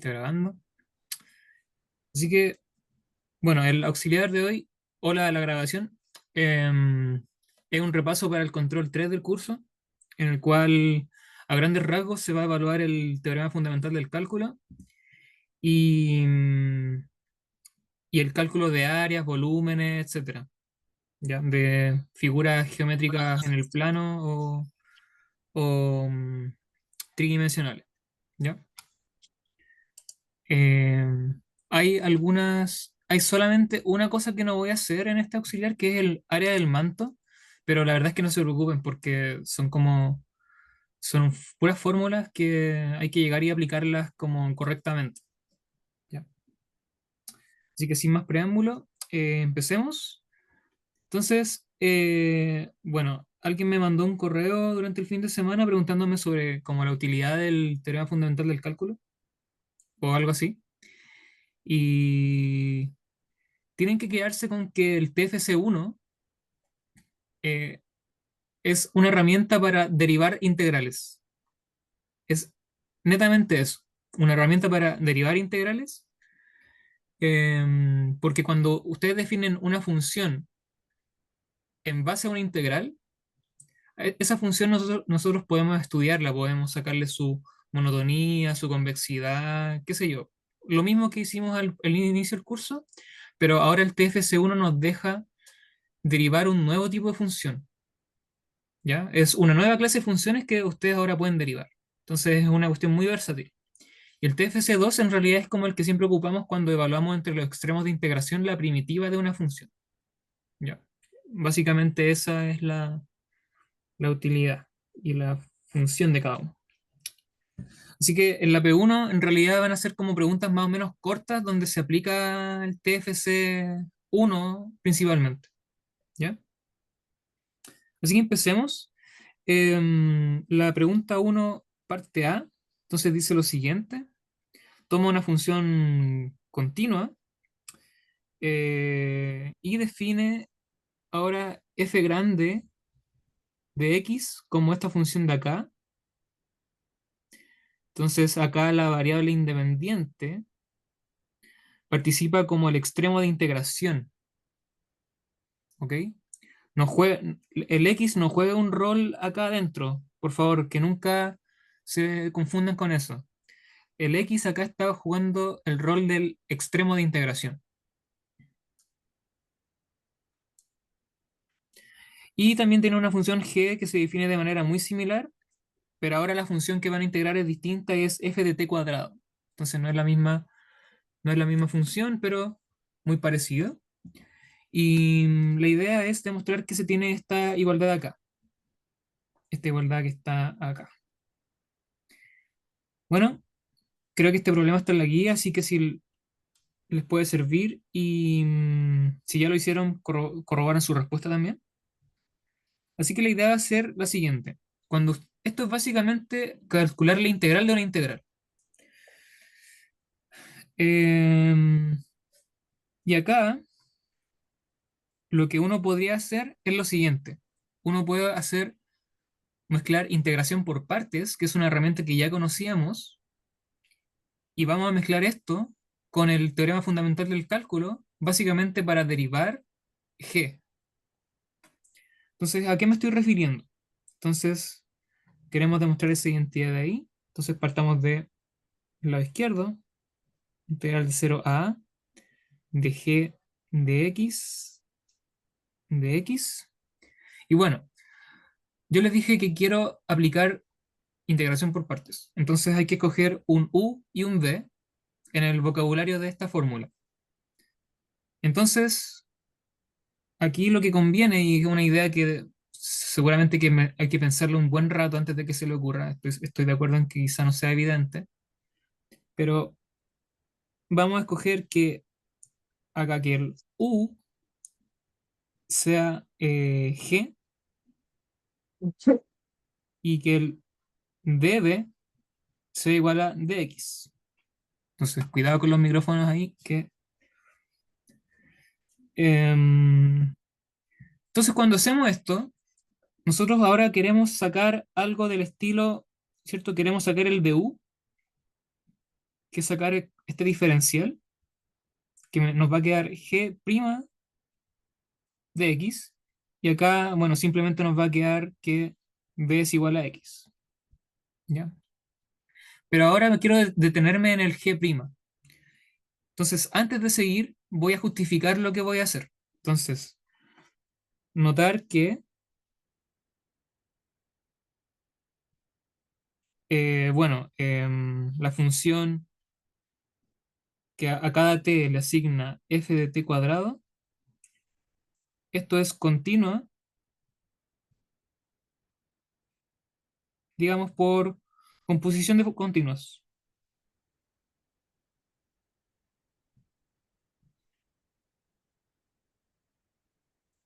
está grabando. Así que, bueno, el auxiliar de hoy, hola a la grabación, es un repaso para el control 3 del curso, en el cual a grandes rasgos se va a evaluar el teorema fundamental del cálculo y, y el cálculo de áreas, volúmenes, etcétera, ¿ya? De figuras geométricas en el plano o tridimensionales, ¿ya? Eh, hay solamente una cosa que no voy a hacer en este auxiliar, que es el área del manto, pero la verdad es que no se preocupen porque son puras fórmulas que hay que llegar y aplicarlas como correctamente, ¿ya? Así que sin más preámbulo, empecemos. Entonces, bueno, alguien me mandó un correo durante el fin de semana preguntándome sobre como la utilidad del teorema fundamental del cálculo o algo así. Y tienen que quedarse con que el TFC1 eh, es una herramienta para derivar integrales. Es netamente eso, una herramienta para derivar integrales, porque cuando ustedes definen una función en base a una integral, esa función nosotros podemos estudiarla, podemos sacarle su monotonía, su convexidad, qué sé yo. Lo mismo que hicimos al inicio del curso, pero ahora el TFC1 nos deja derivar un nuevo tipo de función. ¿Ya? Es una nueva clase de funciones que ustedes ahora pueden derivar. Entonces es una cuestión muy versátil. Y el TFC2 en realidad es como el que siempre ocupamos cuando evaluamos entre los extremos de integración la primitiva de una función. ¿Ya? Básicamente esa es la utilidad y la función de cada uno. Así que en la P1 en realidad van a ser como preguntas más o menos cortas donde se aplica el TFC1 principalmente. ¿Ya? Así que empecemos. La pregunta uno parte A, entonces dice lo siguiente. Toma una función continua y define ahora f grande de x como esta función de acá. Entonces acá la variable independiente participa como el extremo de integración, ¿ok? No juega, el x no juega un rol acá adentro, por favor, que nunca se confundan con eso. El X acá está jugando el rol del extremo de integración. Y también tiene una función g que se define de manera muy similar, pero ahora la función que van a integrar es distinta, es f de t cuadrado. Entonces no es la misma función, pero muy parecido. Y la idea es demostrar que se tiene esta igualdad acá, esta igualdad que está acá. Bueno, creo que este problema está en la guía, así que si les puede servir y si ya lo hicieron, corroboran su respuesta también. Así que la idea va a ser la siguiente. Esto es básicamente calcular la integral de una integral. Eh, y acá lo que uno podría hacer es lo siguiente. Uno puede mezclar integración por partes, que es una herramienta que ya conocíamos, y vamos a mezclar esto con el teorema fundamental del cálculo, básicamente para derivar g. Entonces, ¿a qué me estoy refiriendo? Entonces, queremos demostrar esa identidad de ahí. Entonces, partamos del lado izquierdo, integral de 0 a A de g de x. Y bueno, yo les dije que quiero aplicar integración por partes. Entonces hay que coger un u y un v en el vocabulario de esta fórmula. Entonces, aquí lo que conviene, y es una idea que seguramente hay que pensarlo un buen rato antes de que se le ocurra, estoy de acuerdo en que quizá no sea evidente, pero vamos a escoger que acá que el u sea g y que el db sea igual a dx. Entonces, cuidado con los micrófonos ahí, que... entonces, cuando hacemos esto, nosotros ahora queremos sacar algo del estilo, ¿cierto? Queremos sacar el du, que sacar este diferencial, que nos va a quedar g' de x, y acá, bueno, simplemente nos va a quedar que b es igual a x, ¿ya? Pero ahora me quiero detenerme en el g'. Entonces, antes de seguir, voy a justificar lo que voy a hacer. Entonces, notar que, bueno, la función que a cada t le asigna f de t cuadrado, esto es continua, digamos, por composición de continuos,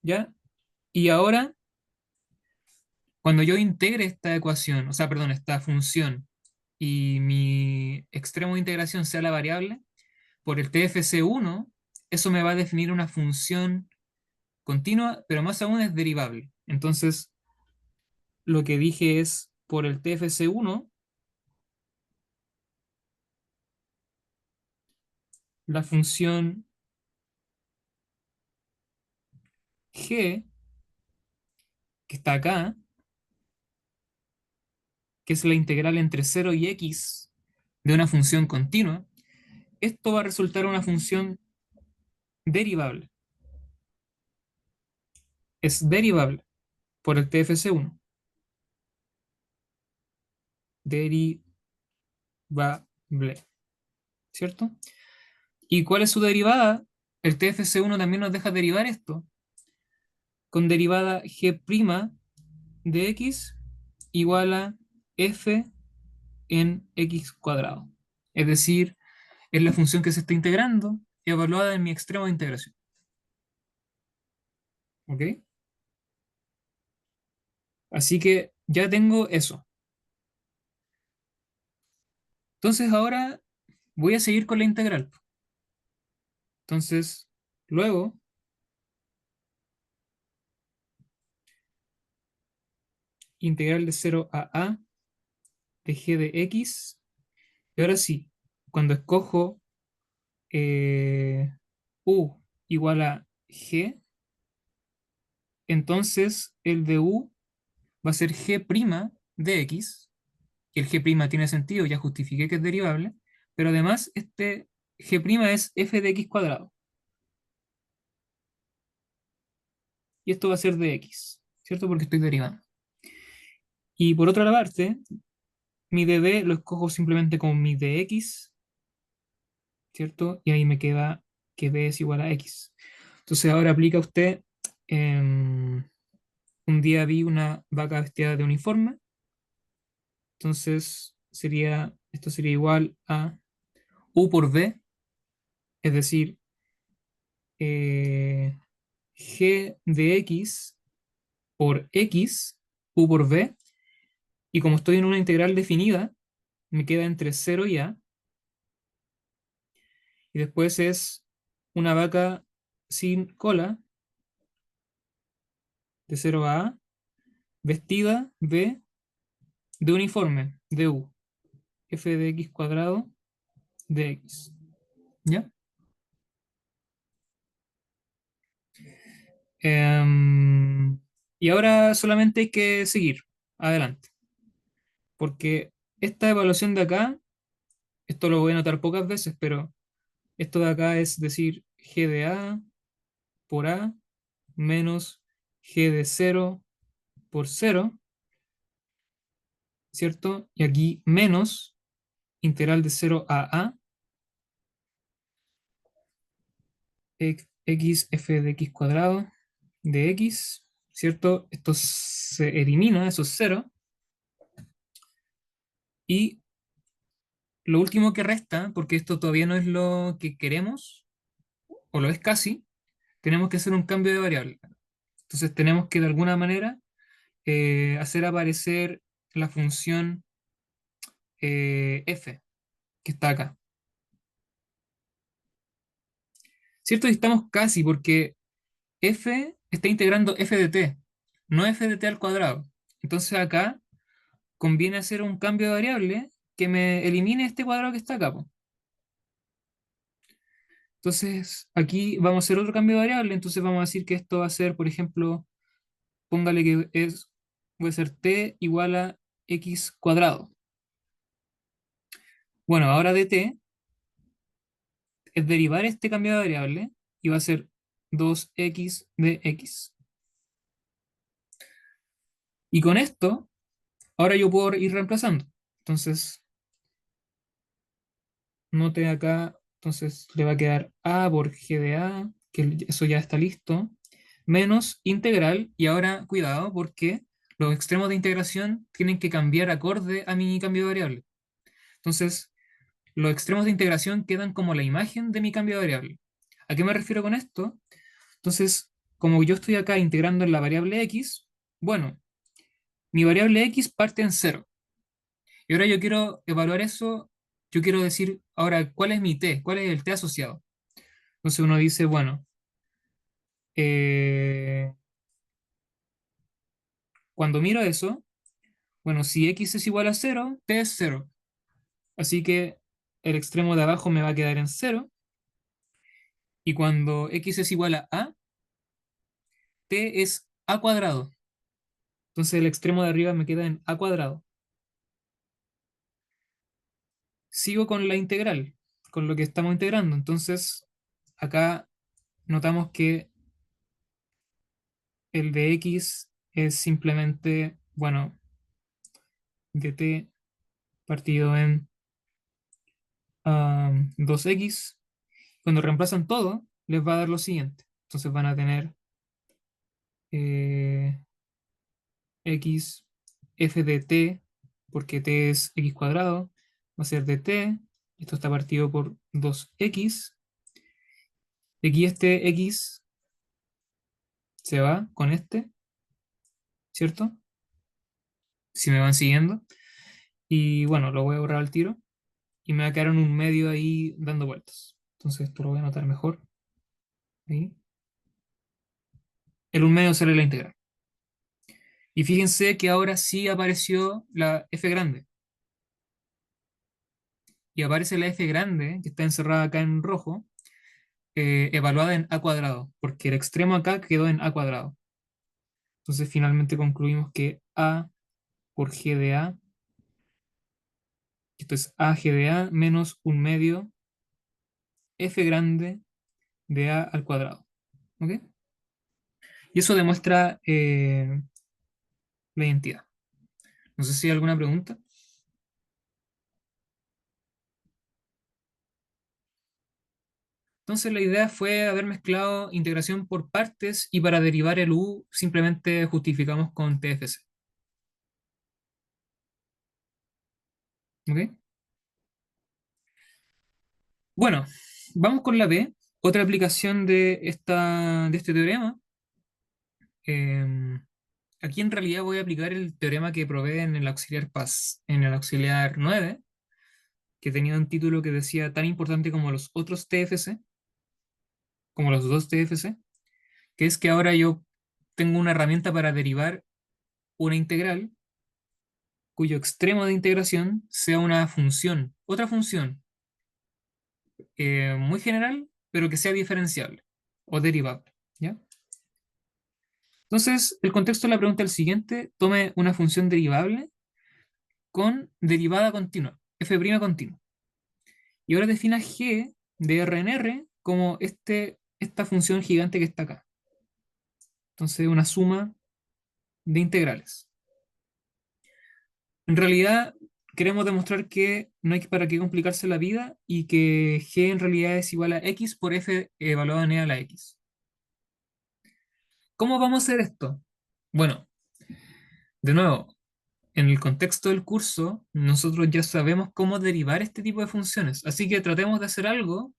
¿ya? Y ahora, cuando yo integre esta ecuación, o sea, perdón, esta función, y mi extremo de integración sea la variable, por el TFC1, eso me va a definir una función continua, pero más aún es derivable. Entonces, lo que dije es, por el TFC1, la función g, que está acá, que es la integral entre 0 y x de una función continua, esto va a resultar una función derivable. Es derivable por el TFC1. Derivable, ¿cierto? ¿Y cuál es su derivada? El TFC1 también nos deja derivar esto con derivada g' de x igual a f en x cuadrado. Es decir, es la función que se está integrando evaluada en mi extremo de integración. ¿Ok? Así que ya tengo eso. Entonces ahora voy a seguir con la integral. Entonces, luego, integral de 0 a de g de x. Y ahora sí, cuando escojo u igual a g, entonces el de u va a ser g' de x, y el g' tiene sentido, ya justifiqué que es derivable, pero además este g' es f de x cuadrado, y esto va a ser de x, ¿cierto? Porque estoy derivando. Y por otra parte, mi db lo escojo simplemente como mi dx, ¿cierto? Y ahí me queda que b es igual a x. Entonces ahora aplica usted, em, un día vi una vaca vestida de uniforme, entonces esto sería igual a u por v, es decir, eh, g de x por x, u por v, y como estoy en una integral definida, me queda entre 0 y a, y después es una vaca sin cola, de 0 a, vestida de uniforme, de u, f de x cuadrado de x. ¿Ya? Em, y ahora solamente hay que seguir adelante, porque esta evaluación de acá, esto lo voy a notar pocas veces, pero esto de acá es decir g de a por a menos g de 0 por 0, ¿cierto? Y aquí menos integral de 0 a x f de x cuadrado de x, ¿cierto? Esto se elimina, eso es 0. Y lo último que resta, porque esto todavía no es lo que queremos, o lo es casi, tenemos que hacer un cambio de variable. Entonces tenemos que de alguna manera hacer aparecer la función f, que está acá. ¿Cierto? Y estamos casi, porque f está integrando f de t, no f de t al cuadrado. Entonces acá conviene hacer un cambio de variable que me elimine este cuadrado que está acá, po. Entonces, aquí vamos a hacer otro cambio de variable. Entonces vamos a decir que esto va a ser, por ejemplo, póngale que es, puede ser t igual a x cuadrado. Bueno, ahora de t es derivar este cambio de variable y va a ser 2x de x. Y con esto, ahora yo puedo ir reemplazando. Entonces, note acá, entonces le va a quedar a por g de a, que eso ya está listo, menos integral, y ahora cuidado porque los extremos de integración tienen que cambiar acorde a mi cambio de variable. Entonces, los extremos de integración quedan como la imagen de mi cambio de variable. ¿A qué me refiero con esto? Entonces, como yo estoy acá integrando en la variable x, bueno, mi variable x parte en cero. Y ahora yo quiero evaluar eso, yo quiero decir, ahora, ¿cuál es mi t? ¿Cuál es el t asociado? Entonces uno dice, bueno, eh, cuando miro eso, bueno, si x es igual a cero, t es cero. Así que el extremo de abajo me va a quedar en cero. Y cuando x es igual a, t es a cuadrado. Entonces el extremo de arriba me queda en a cuadrado. Sigo con la integral, con lo que estamos integrando. Entonces acá notamos que el de x es simplemente, bueno, dt partido en 2x. Cuando reemplazan todo, les va a dar lo siguiente. Entonces van a tener eh, x f de t, porque t es x cuadrado, va a ser dt. Esto está partido por 2x. Aquí este x se va con este, ¿cierto? Si me van siguiendo. Y bueno, lo voy a borrar al tiro. Y me va a quedar en un medio ahí dando vueltas. Entonces esto lo voy a anotar mejor. Ahí. En un medio sale la integral. Y fíjense que ahora sí apareció la f grande. Y aparece la f grande, que está encerrada acá en rojo, evaluada en a cuadrado, porque el extremo acá quedó en a cuadrado. Entonces finalmente concluimos que a por g de a, esto es a g de a menos un medio f grande de a al cuadrado. ¿Ok? Y eso demuestra la identidad. No sé si hay alguna pregunta. Entonces la idea fue haber mezclado integración por partes y para derivar el u simplemente justificamos con TFC. ¿Ok? Bueno, vamos con la B. Otra aplicación de este teorema. Eh, Aquí en realidad voy a aplicar el teorema que probé en el auxiliar en el auxiliar 9, que tenía un título que decía tan importante como los otros TFC, como los dos TFC, que es que ahora yo tengo una herramienta para derivar una integral cuyo extremo de integración sea una función, otra función muy general, pero que sea diferenciable o derivable. ¿Ya? Entonces, el contexto de la pregunta es el siguiente: tome una función derivable con derivada continua, f' continua. Y ahora defina g de R en R como esta función gigante que está acá. Entonces, una suma de integrales. En realidad, queremos demostrar que no hay para qué complicarse la vida y que g en realidad es igual a x por f evaluado en e a la x. ¿Cómo vamos a hacer esto? Bueno, de nuevo, en el contexto del curso, nosotros ya sabemos cómo derivar este tipo de funciones, así que tratemos de hacer algo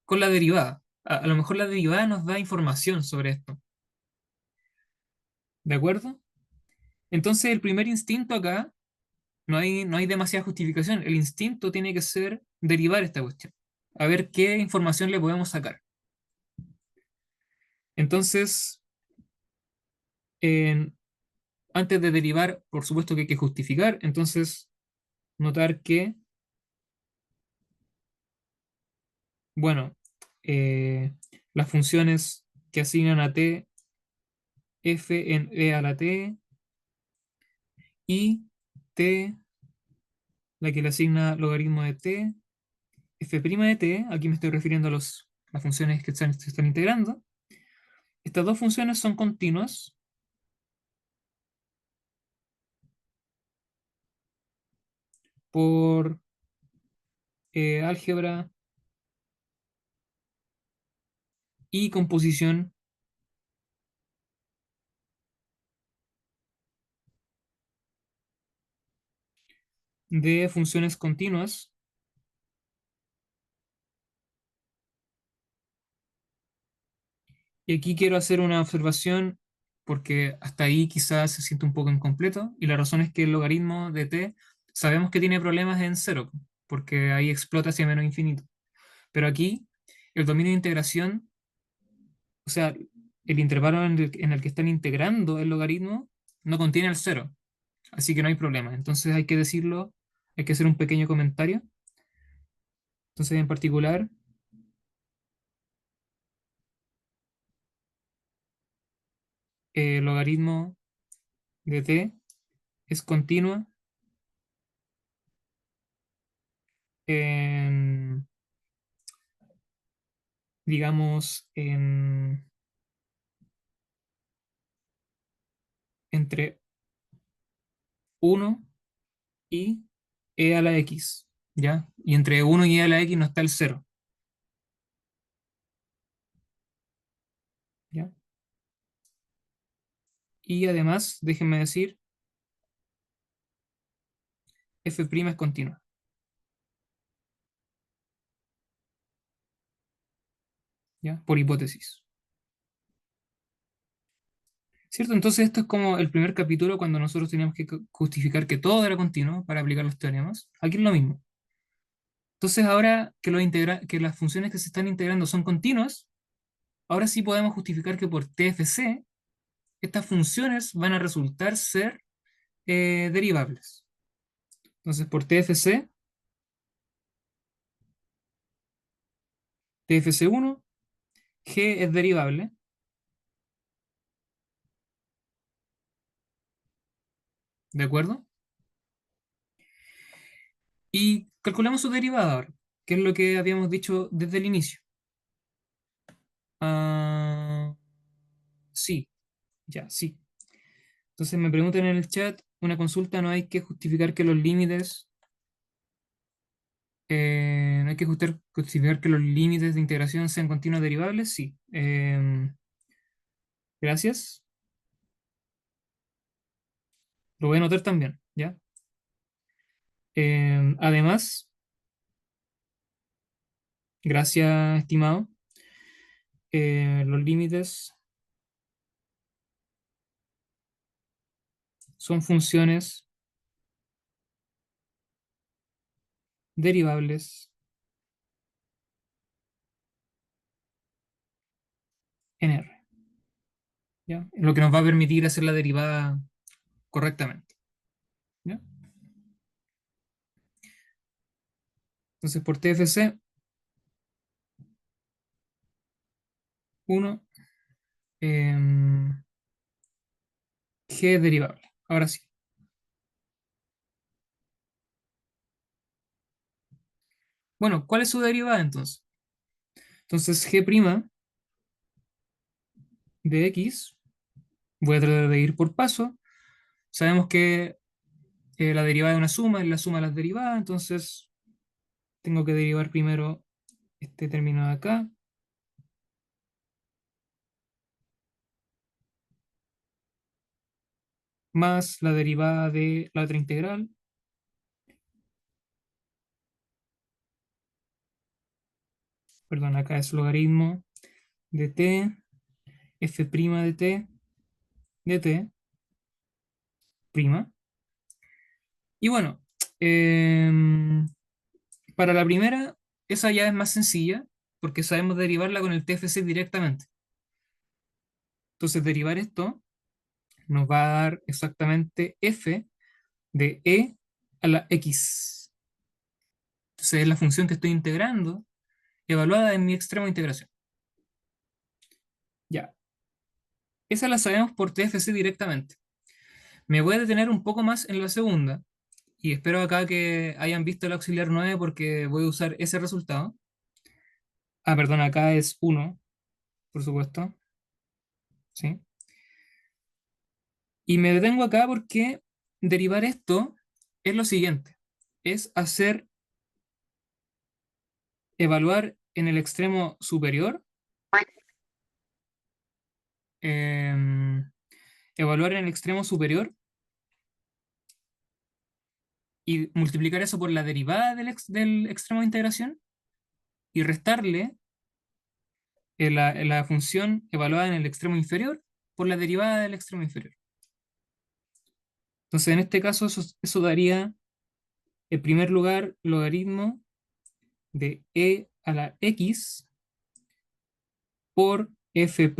con la derivada. A lo mejor la derivada nos da información sobre esto. ¿De acuerdo? Entonces, el primer instinto acá, no hay demasiada justificación. El instinto tiene que ser derivar esta cuestión. A ver qué información le podemos sacar. Entonces, en- antes de derivar, por supuesto que hay que justificar. Entonces, notar que, bueno, eh, las funciones que asignan a t f en e a la t y t, la que le asigna logaritmo de t, f' de t, aquí me estoy refiriendo a las funciones que se están integrando. Estas dos funciones son continuas por álgebra y composición de funciones continuas. Y aquí quiero hacer una observación porque hasta ahí quizás se siente un poco incompleto y la razón es que el logaritmo de t sabemos que tiene problemas en cero porque ahí explota hacia menos infinito. Pero aquí el dominio de integración, o sea, el intervalo en el que están integrando el logaritmo no contiene el cero, así que no hay problema. Entonces hay que decirlo, hay que hacer un pequeño comentario. Entonces en particular, el logaritmo de t es continua en, digamos, entre uno y e a la x, ¿ya? Y entre uno y e a la x no está el cero, ¿ya? Y además, déjenme decir, f' es continua, ¿ya? Por hipótesis. ¿Cierto? Entonces esto es como el primer capítulo cuando nosotros teníamos que justificar que todo era continuo para aplicar los teoremas. Aquí es lo mismo. Entonces ahora que, que las funciones que se están integrando son continuas, ahora sí podemos justificar que por TFC estas funciones van a resultar ser derivables. Entonces por TFC, TFC1, G es derivable, ¿de acuerdo? Y calculamos su derivada ahora, que es lo que habíamos dicho desde el inicio. Ah, sí, ya, sí. Entonces me preguntan en el chat, una consulta, no hay que justificar que los límites, no hay que justificar que los límites de integración sean continuos derivables, sí. Gracias. Lo voy a anotar también, ¿ya? Además, gracias, estimado, los límites son funciones derivables en R, ¿ya? Lo que nos va a permitir hacer la derivada correctamente, ¿ya? Entonces, por TFC, 1, G es derivable. Ahora sí. Bueno, ¿cuál es su derivada entonces? Entonces, G' de X, voy a tratar de ir por paso. Sabemos que la derivada de una suma es la suma de las derivadas, entonces tengo que derivar primero este término de acá, más la derivada de la otra integral, perdón, acá es logaritmo de t, f' de t, prima. Y bueno, em, para la primera, esa ya es más sencilla, porque sabemos derivarla con el TFC directamente. Entonces, derivar esto nos va a dar exactamente f de e a la x. Entonces, es la función que estoy integrando evaluada en mi extremo de integración. Ya, esa la sabemos por TFC directamente. Me voy a detener un poco más en la segunda, y espero acá que hayan visto el auxiliar 9 porque voy a usar ese resultado. Ah, perdón, acá es 1, por supuesto. ¿Sí? Y me detengo acá porque derivar esto es lo siguiente. Es evaluar en el extremo superior, em, evaluar en el extremo superior y multiplicar eso por la derivada del extremo de integración y restarle la función evaluada en el extremo inferior por la derivada del extremo inferior. Entonces, en este caso, eso daría, en primer lugar, logaritmo de e a la x por f'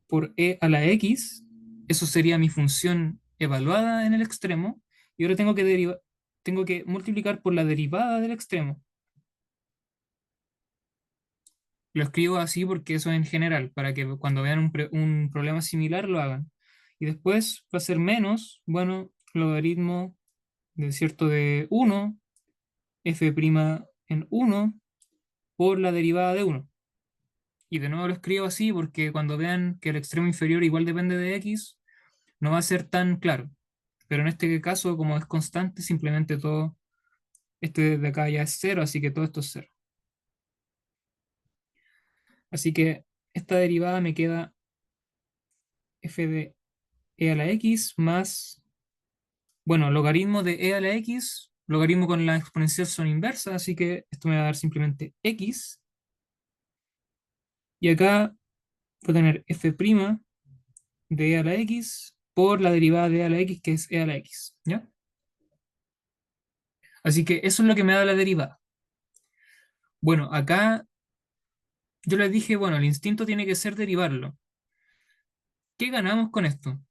por e a la x. Eso sería mi función evaluada en el extremo. Y ahora tengo que multiplicar por la derivada del extremo. Lo escribo así porque eso es en general, para que cuando vean un problema similar lo hagan. Y después va a ser menos, bueno, logaritmo de cierto de 1, f' en 1 por la derivada de 1. Y de nuevo lo escribo así porque cuando vean que el extremo inferior igual depende de x, no va a ser tan claro. Pero en este caso, como es constante, simplemente todo, este de acá ya es cero, así que todo esto es cero. Así que esta derivada me queda f de e a la x más, bueno, logaritmo de e a la x, logaritmo con la exponencial son inversas, así que esto me va a dar simplemente x. Y acá voy a tener f' de e a la x por la derivada de e a la x, que es e a la x, ¿ya? Así que eso es lo que me da la derivada. Bueno, acá yo les dije, bueno, el instinto tiene que ser derivarlo. ¿Qué ganamos con esto?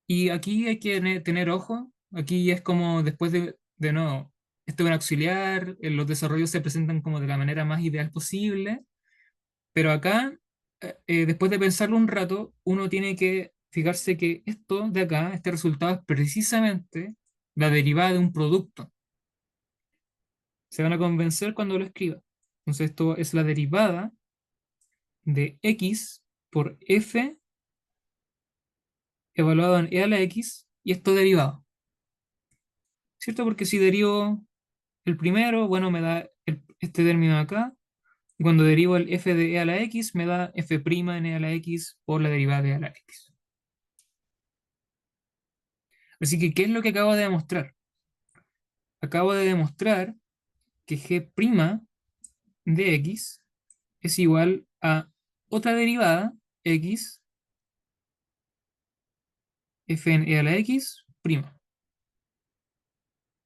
Y aquí hay que tener ojo. Aquí es como después de nuevo, esto es un auxiliar, los desarrollos se presentan como de la manera más ideal posible, pero acá, después de pensarlo un rato, uno tiene que fijarse que esto de acá, este resultado es precisamente la derivada de un producto. Se van a convencer cuando lo escriba. Entonces esto es la derivada de x por f evaluado en e a la x y esto derivado. ¿Cierto? Porque si derivo el primero, bueno, me da este término de acá. Y cuando derivo el f de e a la x, me da f' en e a la x por la derivada de e a la x. Así que, ¿qué es lo que acabo de demostrar? Acabo de demostrar que g' de x es igual a otra derivada, x, f en e a la x'.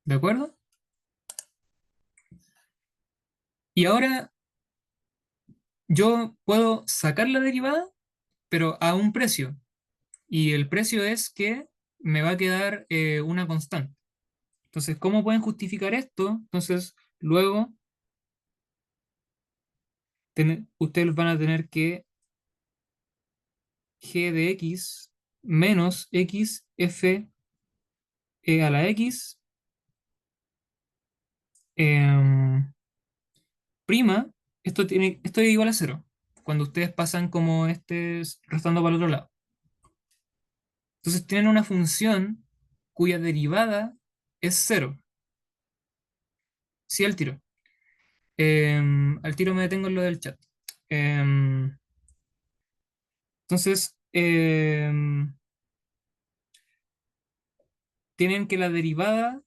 ¿De acuerdo? Y ahora yo puedo sacar la derivada, pero a un precio. Y el precio es que me va a quedar una constante. Entonces, ¿cómo pueden justificar esto? Entonces, luego ustedes van a tener que g de x menos x f e a la x em, prima, esto es igual a cero, cuando ustedes pasan como este restando para el otro lado. Entonces tienen una función cuya derivada es cero. Sí, al tiro. Al tiro me detengo en lo del chat. Em, entonces, tienen que la derivada,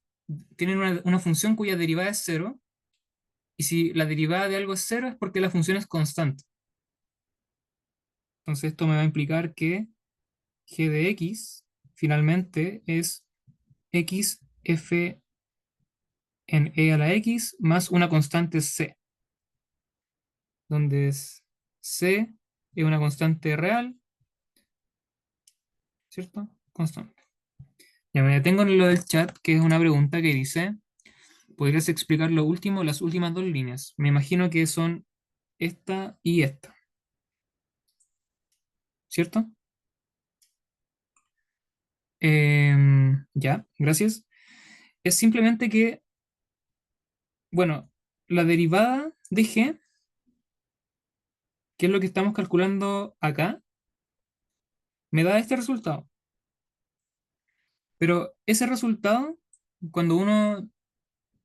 tienen una función cuya derivada es cero, y si la derivada de algo es cero es porque la función es constante. Entonces esto me va a implicar que g de x finalmente es x f en e a la x más una constante c, donde c es una constante real, ¿cierto? Constante. Ya me detengo en lo del chat, que es una pregunta que dice, ¿Podrías explicar lo último, las últimas dos líneas? Me imagino que son esta y esta, ¿cierto? Ya, gracias. Es simplemente que, bueno, la derivada de g, que es lo que estamos calculando acá, me da este resultado. Pero ese resultado, cuando uno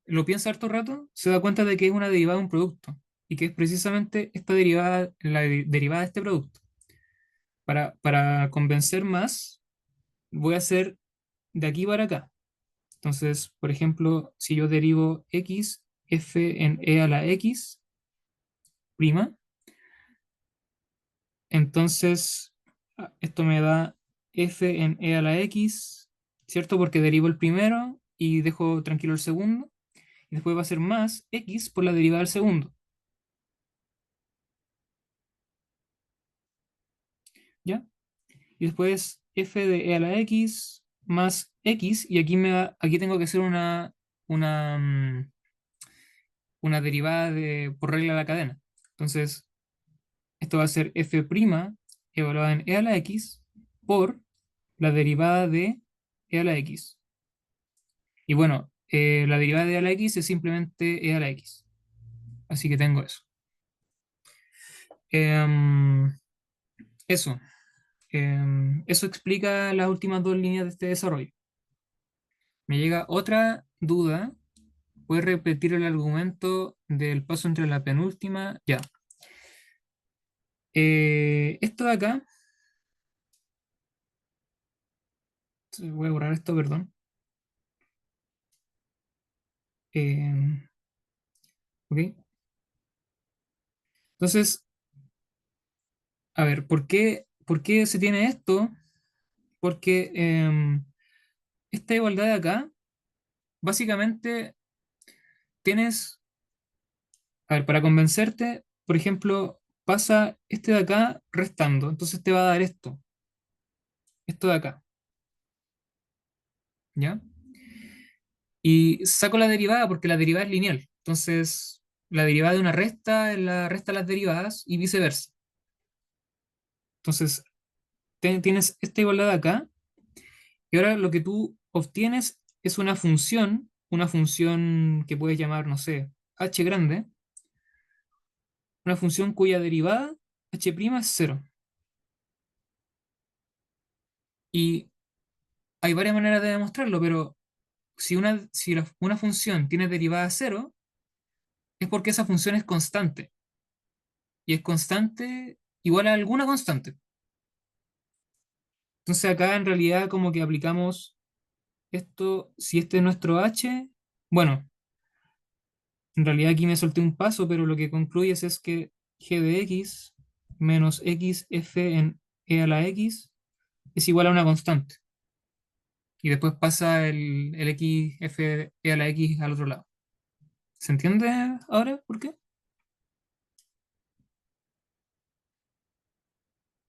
lo piensa harto rato, se da cuenta de que es una derivada de un producto y que es precisamente esta derivada, derivada de este producto. Para convencer más, voy a hacer de aquí para acá. Entonces, por ejemplo, si yo derivo x, f en e a la x prima, entonces esto me da f en e a la x, ¿cierto? Porque derivo el primero y dejo tranquilo el segundo. Y después va a ser más x por la derivada del segundo, ¿ya? Y después f de e a la x más x, y aquí, aquí tengo que hacer una, mm, una derivada por regla de la cadena. Entonces, esto va a ser f' evaluada en e a la x por la derivada de e a la x. Y bueno, la derivada de e a la x es simplemente e a la x. Así que tengo eso. Em, eso. Eso explica las últimas dos líneas de este desarrollo. Me llega otra duda. ¿Puedes repetir el argumento del paso entre la penúltima? Ya. Esto de acá, voy a borrar esto, perdón. Eh, ok. Entonces, a ver, por qué se tiene esto? Porque esta igualdad de acá, básicamente tienes, a ver, para convencerte, por ejemplo, pasa este de acá restando, entonces te va a dar esto de acá, ¿ya? Y saco la derivada porque la derivada es lineal, entonces la derivada de una resta es la resta de las derivadas y viceversa. Entonces, tienes esta igualdad de acá, y ahora lo que tú obtienes es una función que puedes llamar, no sé, h grande, una función cuya derivada, h' es cero. Y hay varias maneras de demostrarlo, pero si una función tiene derivada cero, es porque esa función es constante. Y es constante igual a alguna constante. Entonces acá en realidad como que aplicamos esto, si este es nuestro h, bueno, en realidad aquí me solté un paso, pero lo que concluyes es que g de x menos x f en e a la x es igual a una constante. Y después pasa el x f e a la x al otro lado. ¿Se entiende ahora por qué?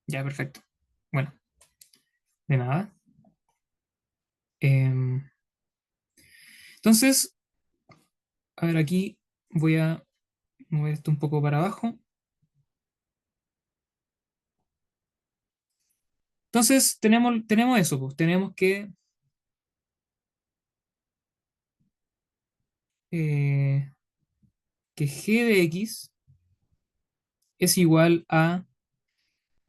Ya, perfecto. Bueno, de nada. Em, entonces, a ver, aquí voy a mover esto un poco para abajo. Entonces, tenemos eso, pues. Tenemos eh, que g de x es igual a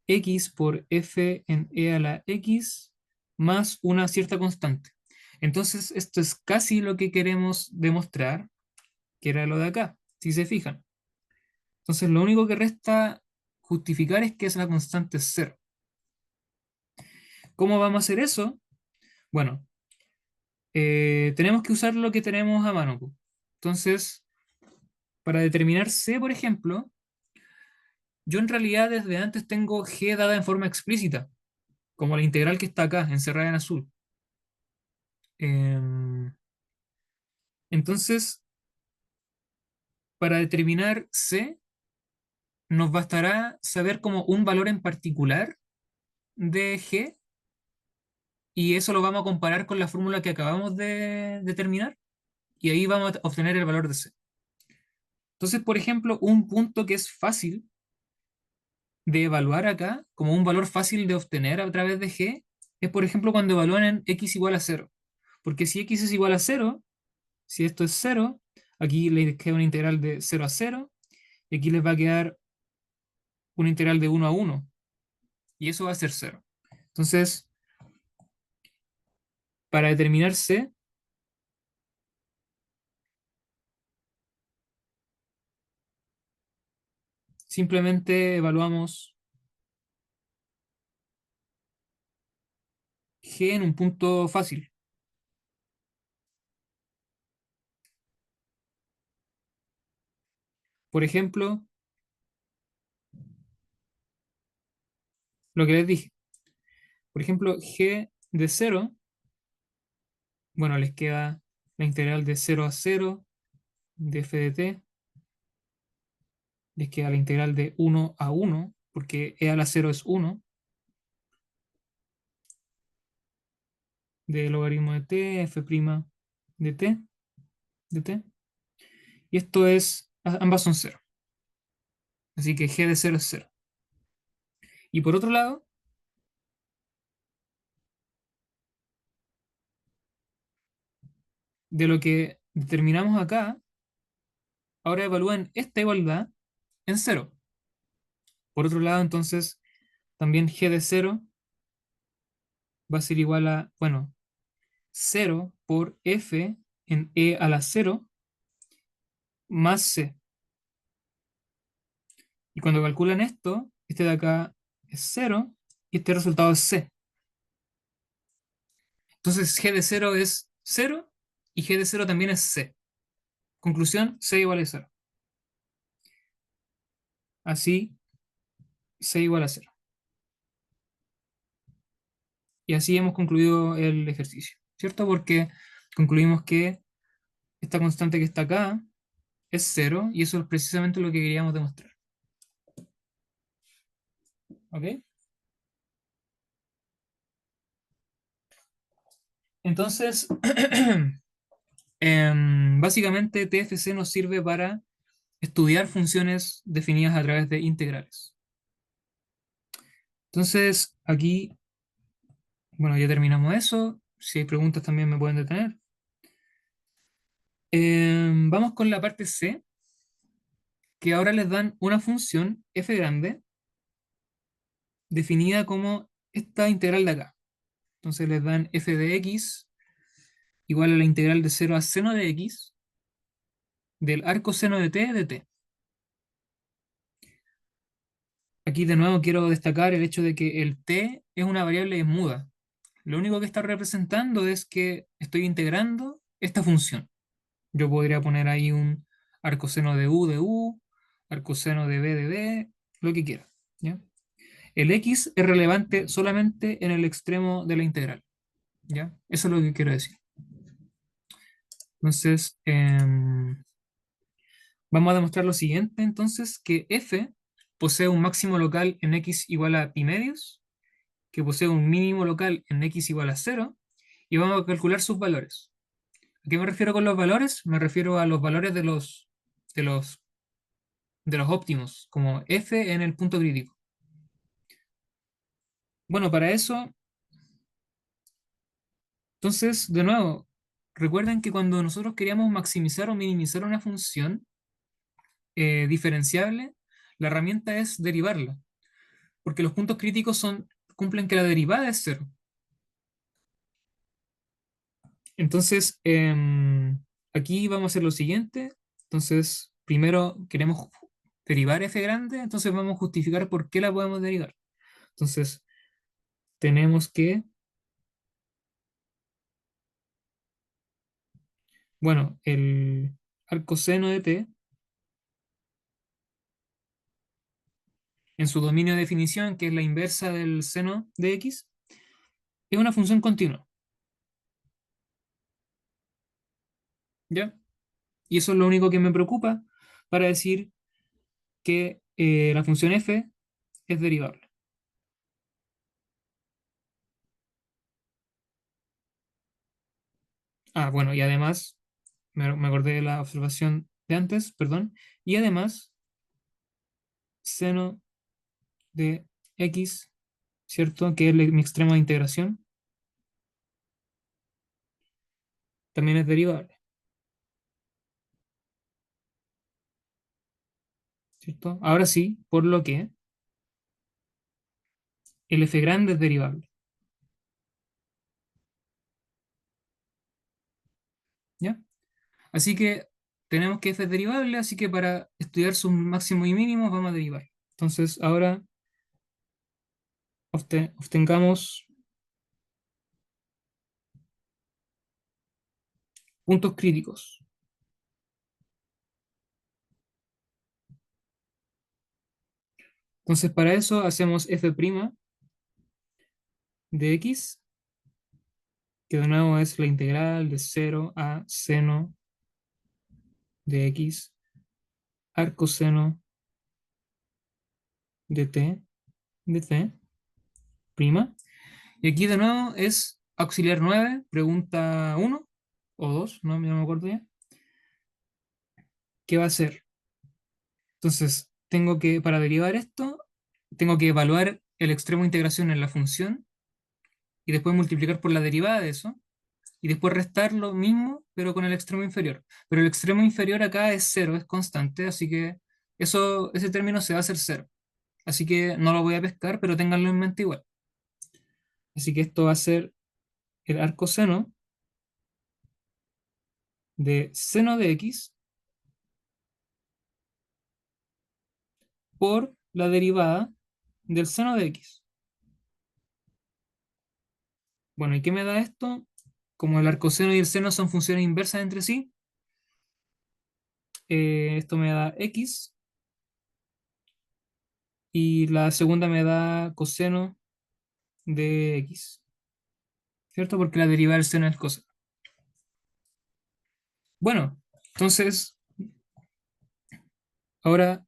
x por f en e a la x más una cierta constante. Entonces, esto es casi lo que queremos demostrar, que era lo de acá, si se fijan. Entonces, lo único que resta justificar es que esa constante es cero. ¿Cómo vamos a hacer eso? Bueno, tenemos que usar lo que tenemos a mano, pues. Entonces, para determinar c, por ejemplo, yo en realidad desde antes tengo g dada en forma explícita, como la integral que está acá, encerrada en azul. Em, entonces, para determinar c, nos bastará saber como un valor en particular de g, y eso lo vamos a comparar con la fórmula que acabamos de determinar. y ahí vamos a obtener el valor de c. Entonces, por ejemplo, un punto que es fácil de evaluar acá, como un valor fácil de obtener a través de g, es por ejemplo cuando evalúan en x igual a cero. Porque si x es igual a cero, si esto es cero, aquí les queda una integral de 0 a 0, y aquí les va a quedar una integral de 1 a 1, y eso va a ser cero. Entonces, para determinar c, simplemente evaluamos g en un punto fácil. Por ejemplo, lo que les dije. Por ejemplo, g de cero, bueno, les queda la integral de 0 a 0 de f de t, les queda la integral de 1 a 1, porque e a la 0 es 1, de logaritmo de t, f' de t, de t. Y esto es, ambas son cero. Así que g de cero es cero. Y por otro lado, de lo que determinamos acá, ahora evalúen esta igualdad en cero. Por otro lado, entonces, también g de cero va a ser igual a, bueno, cero por f en e a la cero más c. Y cuando calculan esto, este de acá es cero y este resultado es c. Entonces g de cero es cero y g de cero también es c. Conclusión, c igual a cero. Así, c igual a cero. Y así hemos concluido el ejercicio, ¿cierto? Porque concluimos que esta constante que está acá es cero y eso es precisamente lo que queríamos demostrar. ¿Ok? Entonces, básicamente TFC nos sirve para estudiar funciones definidas a través de integrales. Entonces, aquí, bueno, ya terminamos eso. Si hay preguntas también me pueden detener. Vamos con la parte C, que ahora les dan una función f grande definida como esta integral de acá. Entonces les dan f de x igual a la integral de 0 a seno de x del arco seno de t. Aquí de nuevo quiero destacar el hecho de que el t es una variable muda. Lo único que está representando es que estoy integrando esta función. Yo podría poner ahí un arcoseno de u, arcoseno de b, lo que quiera. ¿Ya? El x es relevante solamente en el extremo de la integral. ¿Ya? Eso es lo que quiero decir. Entonces, vamos a demostrar lo siguiente, entonces, que f posee un máximo local en x igual a pi medios, que posee un mínimo local en x igual a cero, y vamos a calcular sus valores. ¿A qué me refiero con los valores? Me refiero a los valores de los, de los óptimos, como f en el punto crítico. Bueno, para eso, entonces, de nuevo, recuerden que cuando nosotros queríamos maximizar o minimizar una función diferenciable, la herramienta es derivarla, porque los puntos críticos cumplen que la derivada es cero. Entonces, aquí vamos a hacer lo siguiente. Entonces, primero queremos derivar f grande, entonces vamos a justificar por qué la podemos derivar. Entonces, tenemos que, bueno, el arcoseno de t, en su dominio de definición, que es la inversa del seno de x, es una función continua. ¿Ya? Y eso es lo único que me preocupa para decir que la función f es derivable. Ah, bueno, y además me acordé de la observación de antes, perdón, y además seno de x, ¿cierto? Que es mi extremo de integración, también es derivable, ¿cierto? Ahora sí, por lo que el f grande es derivable, ¿ya? Así que tenemos que f es derivable, así que para estudiar sus máximos y mínimos vamos a derivar. Entonces, ahora obtengamos puntos críticos. Entonces, para eso hacemos f' de x, que de nuevo es la integral de 0 a seno de x, arcoseno de t, de c, prima. Y aquí de nuevo es auxiliar 9 pregunta uno o 2 no me acuerdo ya. ¿Qué va a ser? Entonces, tengo que, para derivar esto, tengo que evaluar el extremo de integración en la función y después multiplicar por la derivada de eso y después restar lo mismo, pero con el extremo inferior. Pero el extremo inferior acá es cero, es constante, así que ese término se va a hacer cero. Así que no lo voy a pescar, pero ténganlo en mente igual. Así que esto va a ser el arcoseno de seno de x por la derivada del seno de x. Bueno, ¿y qué me da esto? Como el arcoseno y el seno son funciones inversas entre sí, esto me da x y la segunda me da coseno de x, ¿cierto? Porque la derivada del seno es coseno. Bueno, entonces ahora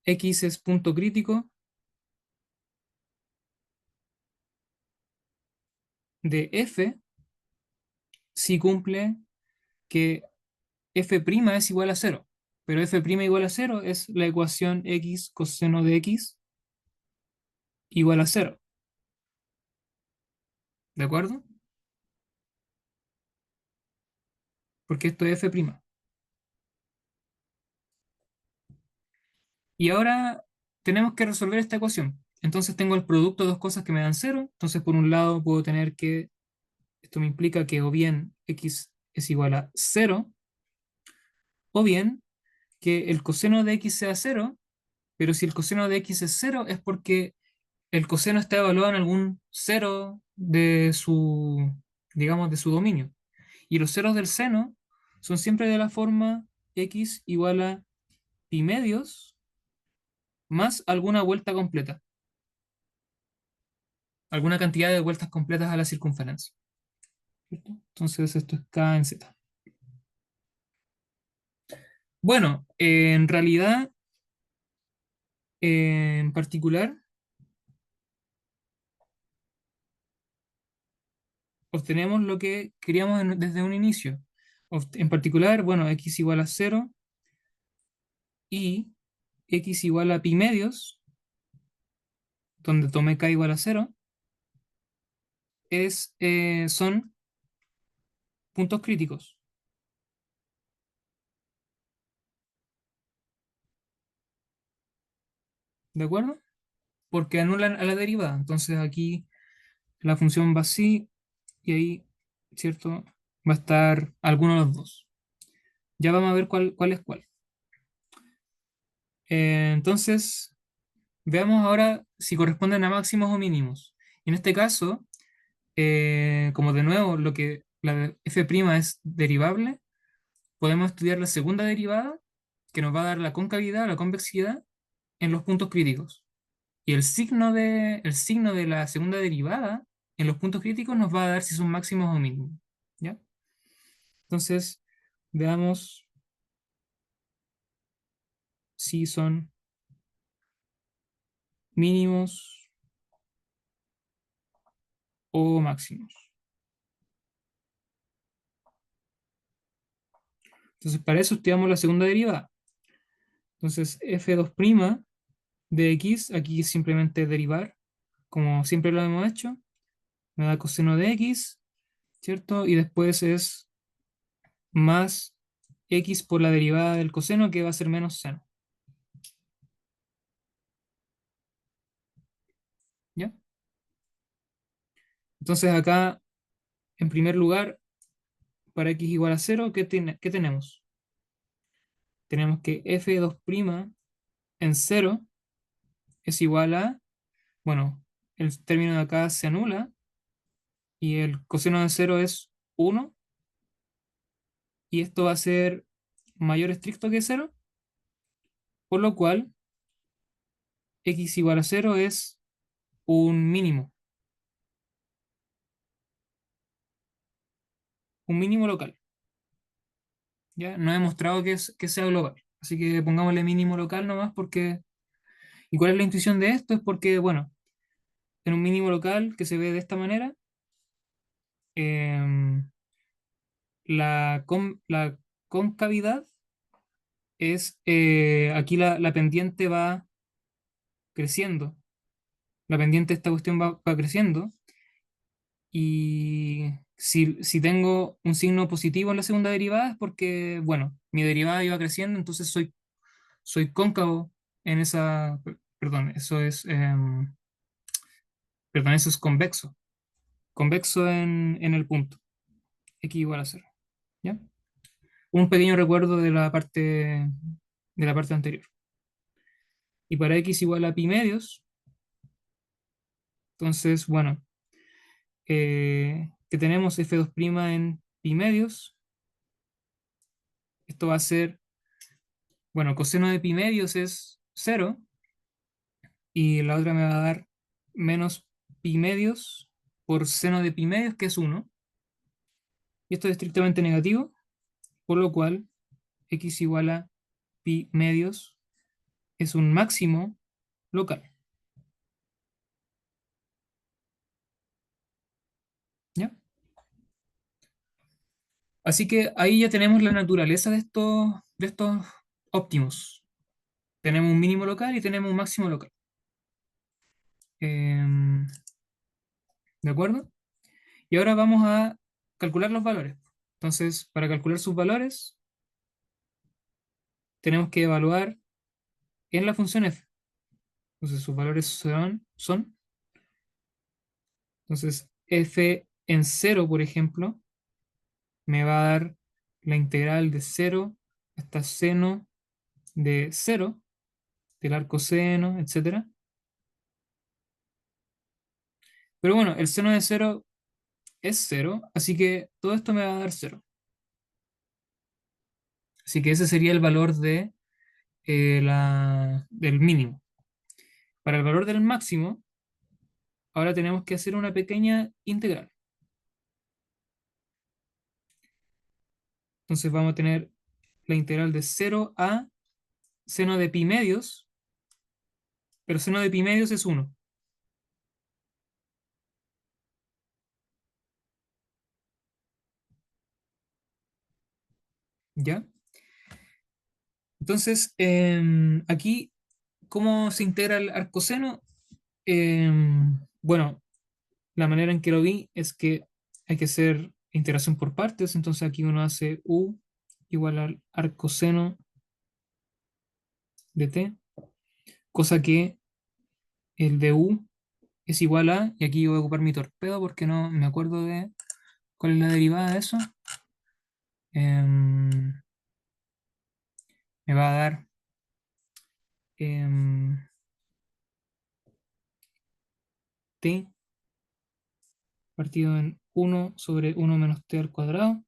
x es punto crítico de f si cumple que f' es igual a cero. Pero f' igual a cero es la ecuación x coseno de x igual a cero. ¿De acuerdo? Porque esto es f'. Y ahora tenemos que resolver esta ecuación. Entonces tengo el producto de dos cosas que me dan cero. Entonces por un lado puedo tener que, esto me implica que o bien x es igual a cero, o bien que el coseno de x sea cero, pero si el coseno de x es cero es porque el coseno está evaluado en algún cero de su, digamos, de su dominio. Y los ceros del seno son siempre de la forma x igual a pi medios más alguna vuelta completa, alguna cantidad de vueltas completas a la circunferencia, ¿cierto? Entonces esto es k en z. Bueno, en realidad, en particular, obtenemos lo que queríamos desde un inicio. En particular, bueno, x igual a cero y x igual a pi medios, donde tomé k igual a cero, son puntos críticos, ¿de acuerdo? Porque anulan a la derivada. Entonces aquí la función va así y ahí, ¿cierto? Va a estar alguno de los dos. Ya vamos a ver cuál es cuál. Entonces, veamos ahora si corresponden a máximos o mínimos. En este caso, como de nuevo lo que la f' es derivable, podemos estudiar la segunda derivada, que nos va a dar la concavidad o la convexidad en los puntos críticos. Y el signo de la segunda derivada en los puntos críticos nos va a dar si son máximos o mínimos. ¿Ya? Entonces, veamos si son mínimos o máximos. Entonces, para eso estudiamos la segunda derivada. Entonces, f2' de x, aquí simplemente derivar, como siempre lo hemos hecho, me da coseno de x, ¿cierto? Y después es más x por la derivada del coseno, que va a ser menos seno, ¿ya? Entonces acá, en primer lugar, para x igual a 0, ¿qué tenemos? Tenemos que f2' en 0 es igual a, bueno, el término de acá se anula y el coseno de 0 es 1 y esto va a ser mayor estricto que 0, por lo cual x igual a 0 es un mínimo local. ¿Ya? No he mostrado que sea global, así que pongámosle mínimo local nomás porque... ¿Y cuál es la intuición de esto? Es porque, bueno, en un mínimo local que se ve de esta manera, em, la concavidad es, aquí la pendiente va creciendo, la pendiente de esta cuestión va creciendo, y si tengo un signo positivo en la segunda derivada es porque, bueno, mi derivada iba creciendo, entonces soy cóncavo en esa, perdón, perdón, eso es convexo, convexo en el punto, x igual a 0, ¿ya? Un pequeño recuerdo de la parte anterior. Y para x igual a pi medios, entonces, bueno, que tenemos f2' en pi medios, esto va a ser, bueno, coseno de pi medios es 0, y la otra me va a dar menos pi medios por seno de pi medios, que es 1, y esto es estrictamente negativo, por lo cual x igual a pi medios es un máximo local, ¿ya? Así que ahí ya tenemos la naturaleza de estos óptimos. Tenemos un mínimo local y tenemos un máximo local. Em, ¿De acuerdo? Y ahora vamos a calcular los valores. Entonces, para calcular sus valores, tenemos que evaluar en la función f. Entonces, sus valores son, entonces, f en 0, por ejemplo, me va a dar la integral de 0 hasta seno de 0, del arco seno, etcétera. Pero bueno, el seno de 0 es 0, así que todo esto me va a dar 0. Así que ese sería el valor del mínimo. Para el valor del máximo, ahora tenemos que hacer una pequeña integral. Entonces vamos a tener la integral de 0 a seno de pi medios, pero seno de pi medios es 1. ¿Ya? Entonces, aquí, ¿cómo se integra el arcoseno? Bueno, la manera en que lo vi es que hay que hacer integración por partes, entonces aquí uno hace u igual al arcoseno de t, cosa que el de u es igual a, y aquí voy a ocupar mi torpedo porque no me acuerdo de cuál es la derivada de eso. Em, Me va a dar em, t partido en 1/1 menos t al cuadrado,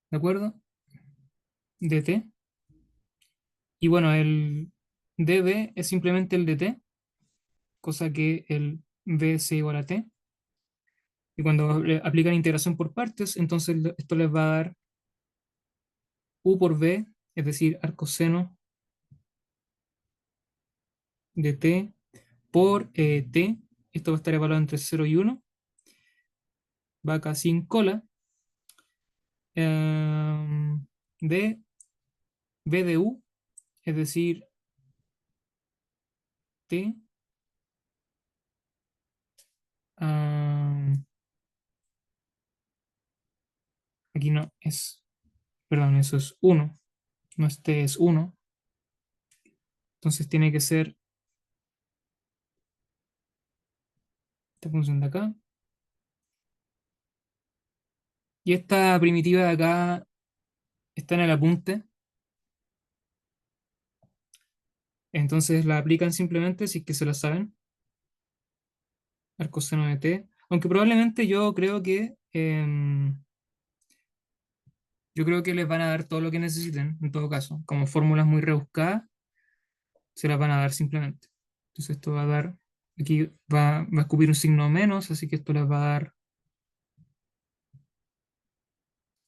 ¿de acuerdo? De t. Y bueno, el db es simplemente el de t, cosa que el b es igual a t. Y cuando le aplican integración por partes, entonces esto les va a dar u por b, es decir, arcoseno de t por t. Esto va a estar evaluado entre 0 y 1. Va acá sin cola. de B de U, es decir, T, am, aquí no es, perdón, eso es uno, no es T, es uno. Entonces tiene que ser esta función de acá. Y esta primitiva de acá está en el apunte. Entonces la aplican simplemente si es que se la saben, al coseno de T. Aunque probablemente yo creo que les van a dar todo lo que necesiten, en todo caso. Como fórmulas muy rebuscadas, se las van a dar simplemente. Entonces esto va a dar, aquí va a escupir un signo menos, así que esto les va a dar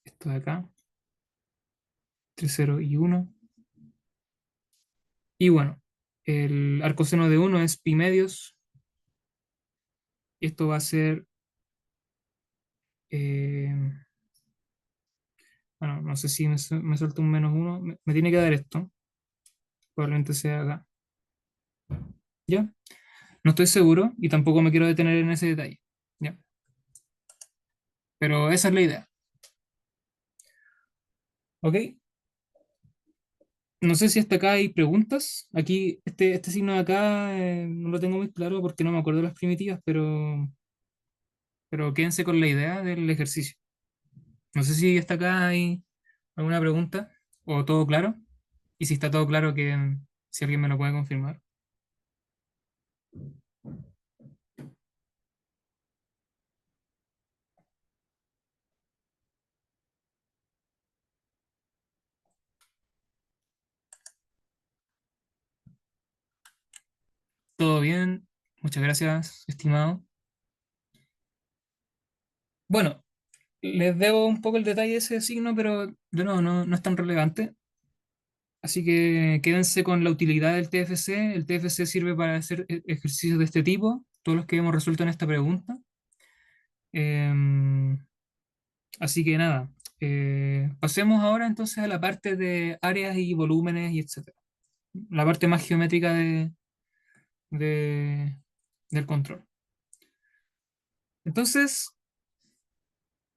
esto de acá, entre 0 y 1. Y bueno, el arcoseno de uno es pi medios. Esto va a ser, eh, bueno, no sé si me suelta un menos uno. Me tiene que dar esto. Probablemente sea acá. ¿Ya? No estoy seguro y tampoco me quiero detener en ese detalle. ¿Ya? Pero esa es la idea. ¿Ok? No sé si hasta acá hay preguntas. Aquí, este signo de acá no lo tengo muy claro porque no me acuerdo de las primitivas, pero quédense con la idea del ejercicio. No sé si hasta acá hay alguna pregunta o todo claro. Y si está todo claro, que si alguien me lo puede confirmar. Todo bien. Muchas gracias, estimado. Bueno, les debo un poco el detalle de ese signo, pero de nuevo no es tan relevante. Así que quédense con la utilidad del TFC. El TFC sirve para hacer ejercicios de este tipo, todos los que hemos resuelto en esta pregunta. Em, Así que nada, pasemos ahora entonces a la parte de áreas y volúmenes y etcétera. La parte más geométrica de- del control. Entonces,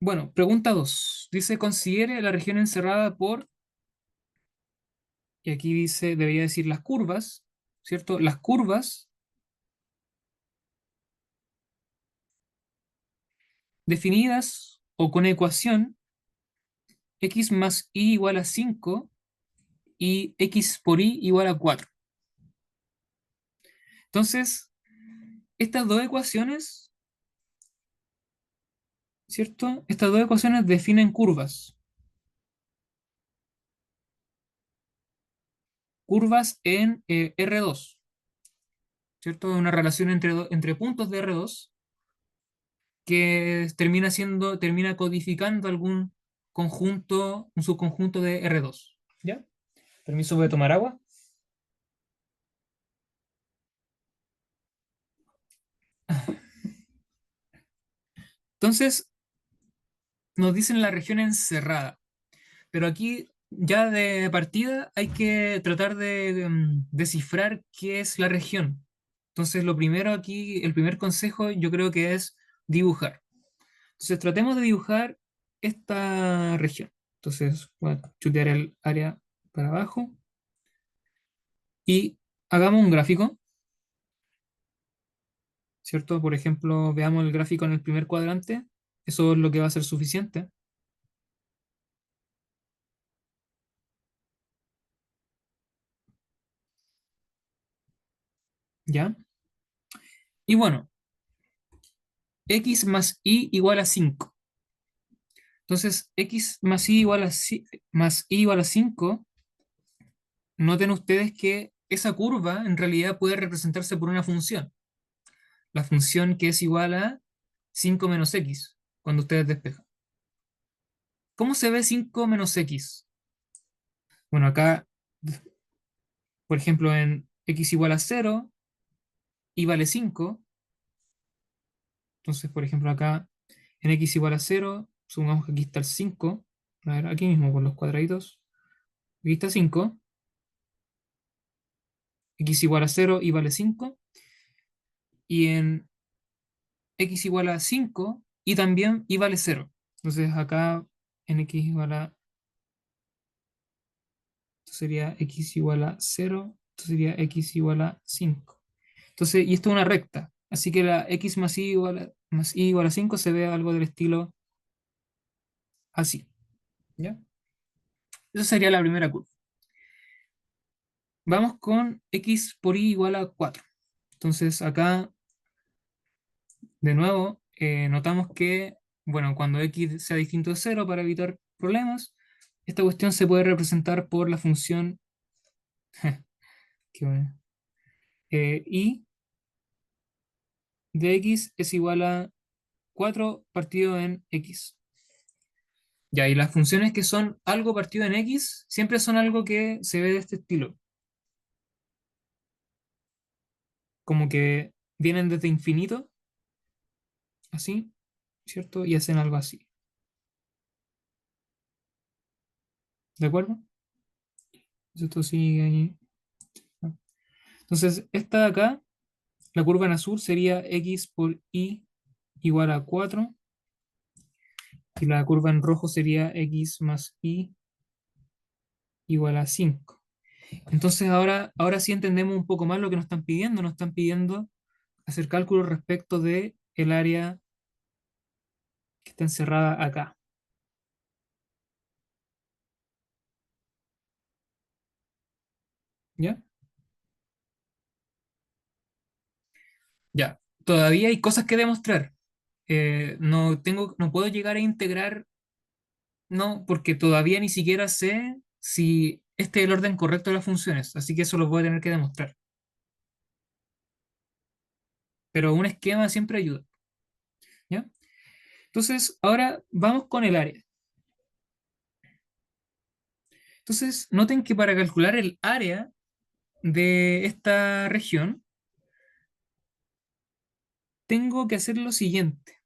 bueno, pregunta 2. Dice, considere la región encerrada por, y aquí dice, debería decir las curvas, ¿cierto? Las curvas definidas o con ecuación x más y igual a 5 y x por y igual a 4. Entonces, estas dos ecuaciones, ¿cierto? Estas dos ecuaciones definen curvas. Curvas en R2, ¿cierto? Una relación entre puntos de R2 que termina codificando algún conjunto, un subconjunto de R2. ¿Ya? Permiso, voy a tomar agua. Entonces, nos dicen la región encerrada. Pero aquí ya de partida hay que tratar de descifrar qué es la región. Entonces, lo primero aquí, el primer consejo yo creo que es dibujar. Entonces, tratemos de dibujar esta región. Entonces, voy a chutear el área para abajo y hagamos un gráfico, ¿cierto? Por ejemplo, veamos el gráfico en el primer cuadrante. Eso es lo que va a ser suficiente, ¿ya? Y bueno, x más y igual a 5. Entonces, x más y más y igual a 5. Noten ustedes que esa curva en realidad puede representarse por una función. La función que es igual a 5 menos x, cuando ustedes despejan. ¿Cómo se ve 5 menos x? Bueno, acá, por ejemplo, en x igual a 0, y vale 5. Entonces, por ejemplo, acá en x igual a 0, supongamos que aquí está el 5. A ver, aquí mismo con los cuadraditos. Aquí está 5. X igual a 0 y vale 5. Y en x igual a 5 y también y vale 0. Entonces acá en x igual a, esto sería x igual a 0, esto sería x igual a 5. Entonces, y esto es una recta, así que la x más y igual a 5 se ve algo del estilo así, ¿ya? Esa sería la primera curva. Vamos con x por y igual a 4. Entonces acá, de nuevo, notamos que, bueno, cuando x sea distinto de 0 para evitar problemas, esta cuestión se puede representar por la función qué bueno, y de x es igual a 4 partido en x. Ya, y las funciones que son algo partido en x siempre son algo que se ve de este estilo, como que vienen desde infinito, así, ¿cierto? Y hacen algo así, ¿de acuerdo? Entonces esto sigue ahí. Entonces, esta de acá, la curva en azul sería x por y igual a 4, y la curva en rojo sería x más y igual a 5. Entonces ahora sí entendemos un poco más lo que nos están pidiendo. Nos están pidiendo hacer cálculos respecto de el área que está encerrada acá. ¿Ya? Ya. Todavía hay cosas que demostrar. No puedo llegar a integrar, no, porque todavía ni siquiera sé si este es el orden correcto de las funciones, así que eso lo voy a tener que demostrar. Pero un esquema siempre ayuda. ¿Ya? Entonces, ahora vamos con el área. Entonces, noten que para calcular el área de esta región, tengo que hacer lo siguiente.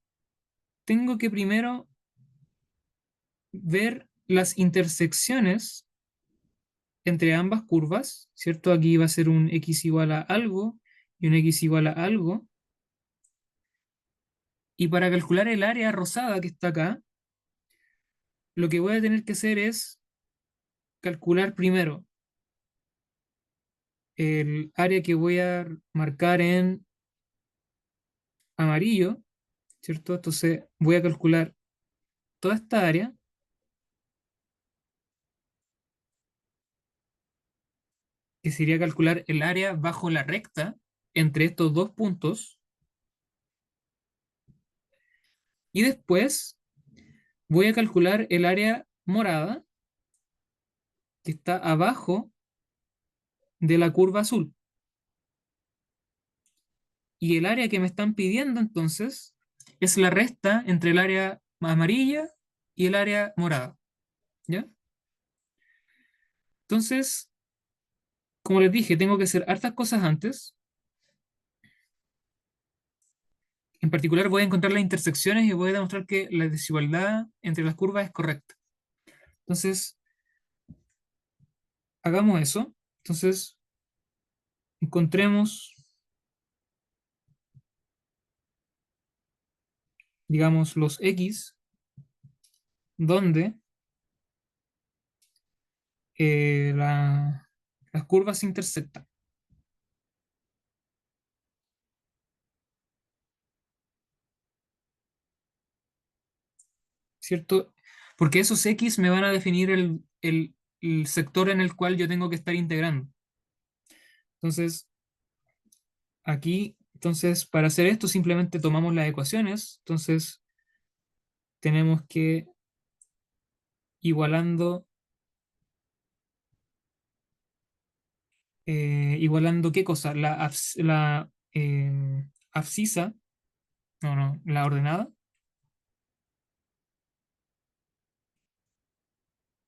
Tengo que primero ver las intersecciones entre ambas curvas, ¿cierto? Aquí va a ser un x igual a algo y un x igual a algo. Y para calcular el área rosada que está acá, lo que voy a tener que hacer es calcular primero el área que voy a marcar en amarillo, ¿cierto? Entonces voy a calcular toda esta área, que sería calcular el área bajo la recta entre estos dos puntos. Y después voy a calcular el área morada que está abajo de la curva azul. Y el área que me están pidiendo entonces es la resta entre el área amarilla y el área morada. ¿Ya? Entonces, como les dije, tengo que hacer hartas cosas antes. En particular voy a encontrar las intersecciones y voy a demostrar que la desigualdad entre las curvas es correcta. Entonces, hagamos eso. Entonces, encontremos, digamos, los X donde las curvas se intersectan, ¿cierto? Porque esos X me van a definir el sector en el cual yo tengo que estar integrando. Entonces, aquí, entonces, para hacer esto simplemente tomamos las ecuaciones. Entonces, tenemos que igualando, igualando ¿qué cosa? La abscisa, no, la ordenada,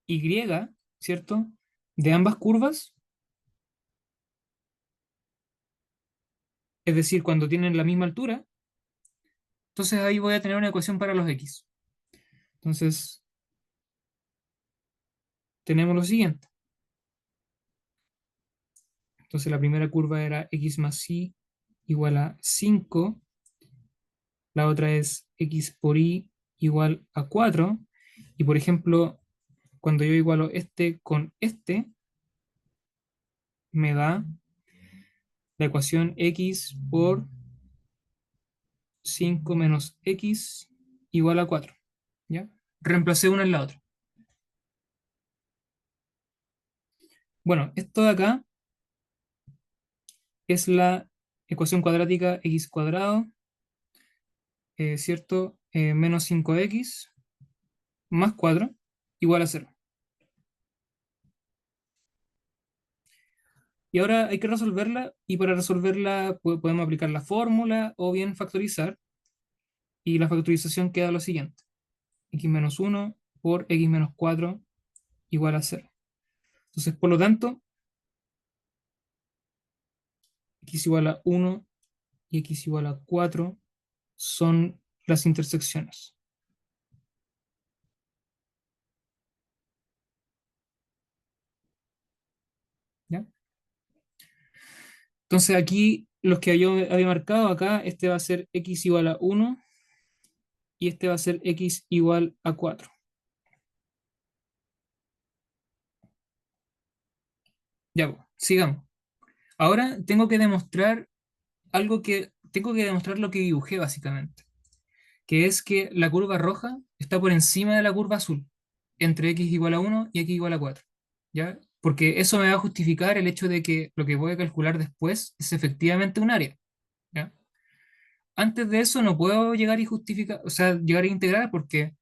Y, ¿cierto? De ambas curvas, es decir, cuando tienen la misma altura, entonces ahí voy a tener una ecuación para los X. Entonces, tenemos lo siguiente. Entonces la primera curva era x más y igual a 5. La otra es x por y igual a 4. Y por ejemplo, cuando yo igualo este con este, me da la ecuación x por 5 menos x igual a 4. ¿Ya? Reemplacé una en la otra. Bueno, esto de acá es la ecuación cuadrática x cuadrado, ¿cierto? Menos 5x más 4 igual a 0. Y ahora hay que resolverla, y para resolverla podemos aplicar la fórmula o bien factorizar, y la factorización queda lo siguiente: x menos 1 por x menos 4 igual a 0. Entonces, por lo tanto, x igual a 1 y x igual a 4 son las intersecciones. ¿Ya? Entonces aquí los que yo había marcado acá, este va a ser x igual a 1 y este va a ser x igual a 4. Ya, pues, sigamos. Ahora tengo que demostrar lo que dibujé básicamente, que es que la curva roja está por encima de la curva azul, entre x igual a 1 y x igual a 4. ¿Ya? Porque eso me va a justificar el hecho de que lo que voy a calcular después es efectivamente un área. ¿Ya? Antes de eso no puedo llegar y justificar, o sea, llegar a integrar, porque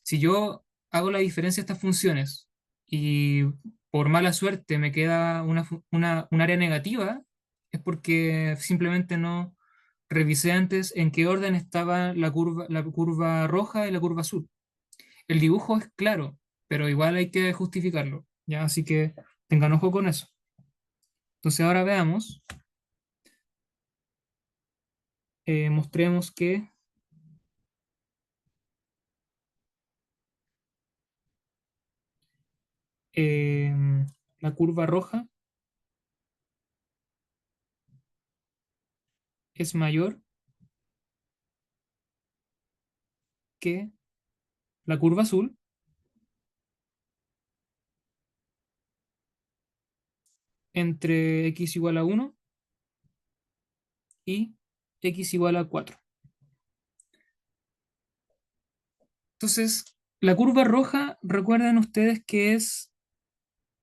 si yo hago la diferencia de estas funciones y por mala suerte me queda un área negativa, es porque simplemente no revisé antes en qué orden estaba la curva roja y la curva azul. El dibujo es claro, pero igual hay que justificarlo, ¿ya? Así que tengan ojo con eso. Entonces ahora veamos, mostremos que eh, la curva roja es mayor que la curva azul entre x igual a 1 y x igual a 4. Entonces, la curva roja, recuerden ustedes que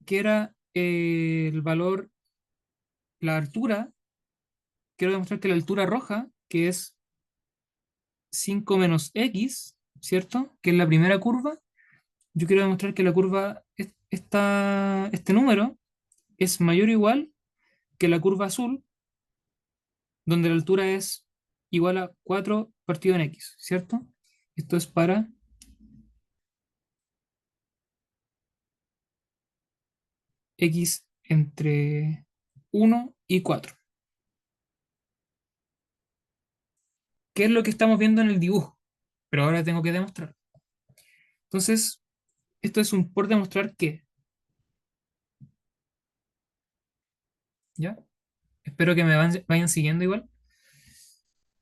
era el valor, la altura. Quiero demostrar que la altura roja, que es 5 menos x, ¿cierto? Que es la primera curva. Yo quiero demostrar que la curva, este número, es mayor o igual que la curva azul, donde la altura es igual a 4 partido en x, ¿cierto? Esto es para x entre 1 y 4. ¿Qué es lo que estamos viendo en el dibujo? Pero ahora tengo que demostrar. Entonces, esto es un por demostrar que, ¿ya? Espero que me vayan siguiendo igual.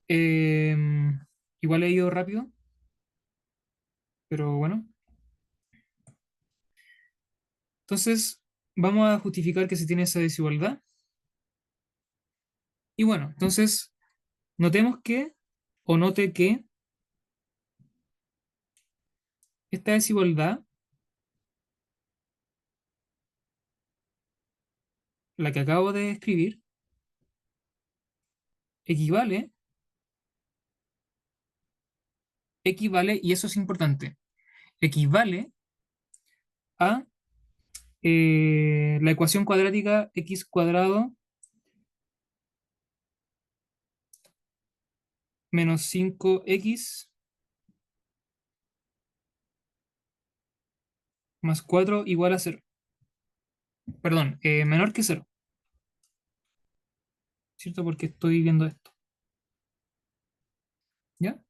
Eh, igual he ido rápido, pero bueno. Entonces, vamos a justificar que se tiene esa desigualdad. Y bueno, entonces, notemos que, o note que, esta desigualdad, la que acabo de escribir, equivale, y eso es importante, equivale a la ecuación cuadrática x cuadrado menos 5x más 4 igual a 0. Perdón, menor que 0, ¿cierto? Porque estoy viendo esto, ¿ya?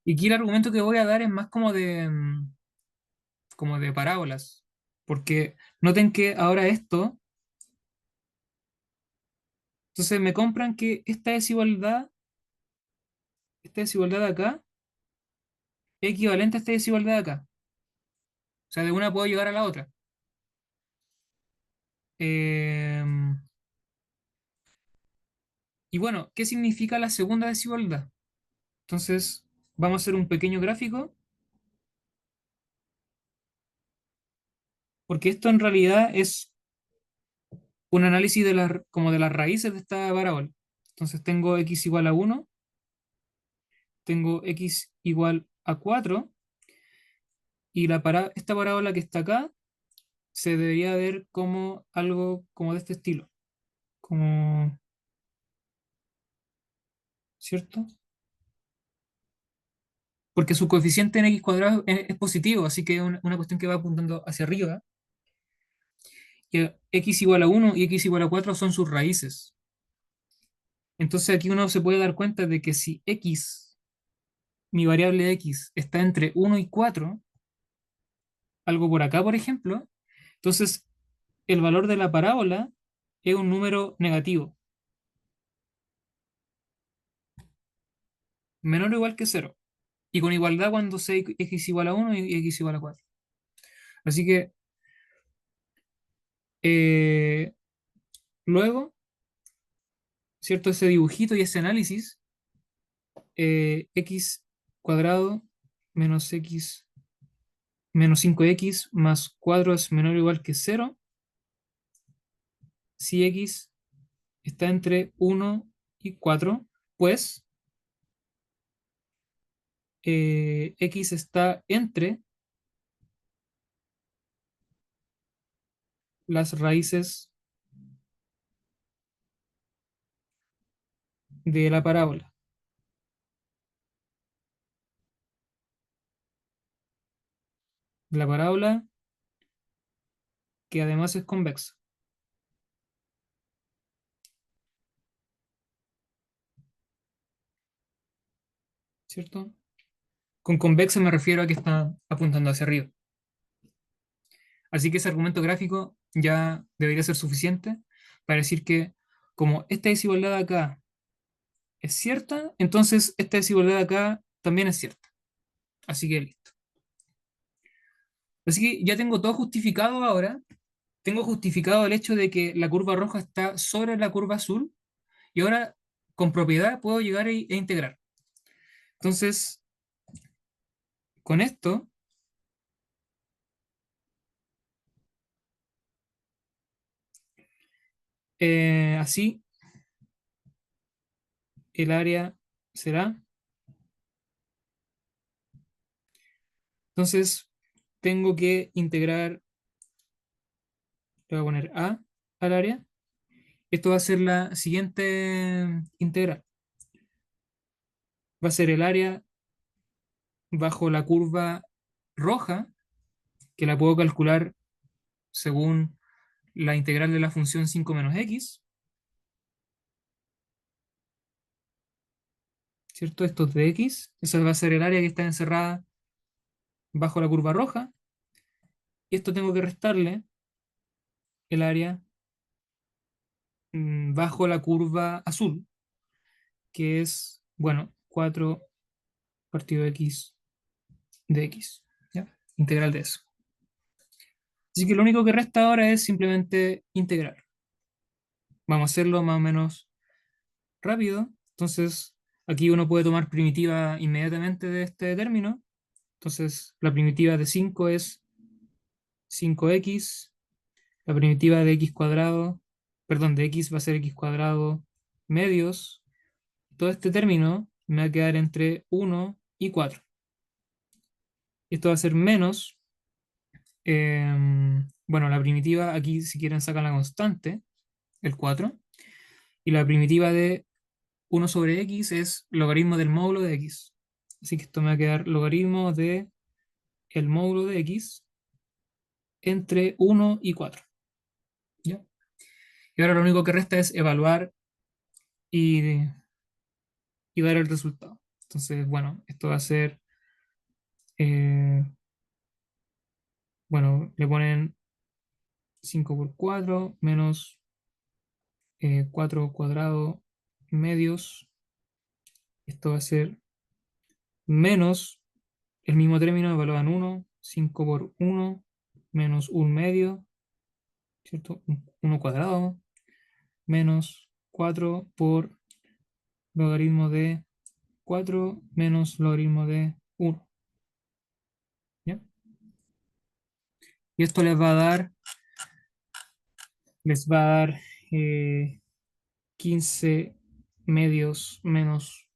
Y aquí el argumento que voy a dar es más como de parábolas. Porque noten que ahora esto, entonces me compran que esta desigualdad de acá, es equivalente a esta desigualdad de acá. O sea, de una puedo llegar a la otra. Em, y bueno, ¿qué significa la segunda desigualdad? Entonces, vamos a hacer un pequeño gráfico, porque esto en realidad es un análisis como de las raíces de esta parábola. Entonces, tengo x igual a 1, tengo x igual a 4, y esta parábola que está acá se debería ver como algo como de este estilo, como, ¿cierto? Porque su coeficiente en x cuadrado es positivo, así que es una cuestión que va apuntando hacia arriba. Y x igual a 1 y x igual a 4 son sus raíces. Entonces aquí uno se puede dar cuenta de que si x, mi variable x, está entre 1 y 4, algo por acá, por ejemplo, entonces el valor de la parábola es un número negativo, menor o igual que cero, y con igualdad cuando sea x igual a 1 y x igual a 4. Así que eh, luego, ¿cierto? Ese dibujito y ese análisis, x cuadrado menos x menos 5x más 4 es menor o igual que cero si x está entre 1 y 4, pues x está entre las raíces de la parábola. La parábola que además es convexa, ¿cierto? Con convexa me refiero a que está apuntando hacia arriba. Así que ese argumento gráfico ya debería ser suficiente para decir que como esta desigualdad acá es cierta, entonces esta desigualdad acá también es cierta. Así que listo. Así que ya tengo todo justificado ahora. Tengo justificado el hecho de que la curva roja está sobre la curva azul y ahora con propiedad puedo llegar e integrar. Entonces, con esto, así el área será. Entonces, tengo que integrar, le voy a poner A al área. Esto va a ser la siguiente integral. Va a ser el área bajo la curva roja, que la puedo calcular según la integral de la función 5 menos x, ¿cierto? Esto es de x. Esa va a ser el área que está encerrada bajo la curva roja. Y esto tengo que restarle el área bajo la curva azul, que es, bueno, 4 partido x de x, ¿ya? Integral de eso. Así que lo único que resta ahora es simplemente integrar. Vamos a hacerlo más o menos rápido. Entonces, aquí uno puede tomar primitiva inmediatamente de este término. Entonces, la primitiva de 5 es 5x, la primitiva de x cuadrado, perdón, de x va a ser x cuadrado medios. Todo este término me va a quedar entre 1 y 4. Esto va a ser menos, bueno, la primitiva, aquí si quieren sacan la constante, el 4, y la primitiva de 1 sobre x es logaritmo del módulo de x. Así que esto me va a quedar logaritmo de el módulo de x entre 1 y 4. ¿Ya? Y ahora lo único que resta es evaluar y, y dar el resultado. Entonces, bueno, esto va a ser, eh, bueno, le ponen 5 por 4 menos 4 cuadrado medios. Esto va a ser menos el mismo término, evaluaban 1, 5 por 1 menos un medio, ¿cierto? 1 cuadrado menos 4 por logaritmo de 4 menos logaritmo de 1. ¿Ya? Y esto les va a dar eh, 15 medios menos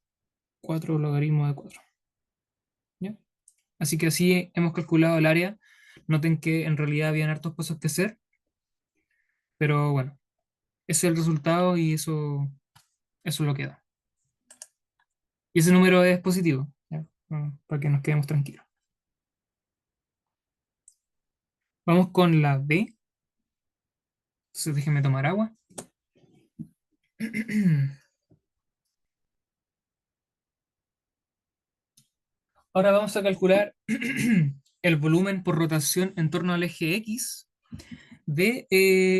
4 logaritmo de 4. ¿Ya? Así que así hemos calculado el área. Noten que en realidad habían hartos cosas que hacer, pero bueno, ese es el resultado y eso es lo que da. Y ese número es positivo, ¿ya? Para que nos quedemos tranquilos. Vamos con la B. Entonces déjenme tomar agua. Ahora vamos a calcular el volumen por rotación en torno al eje X de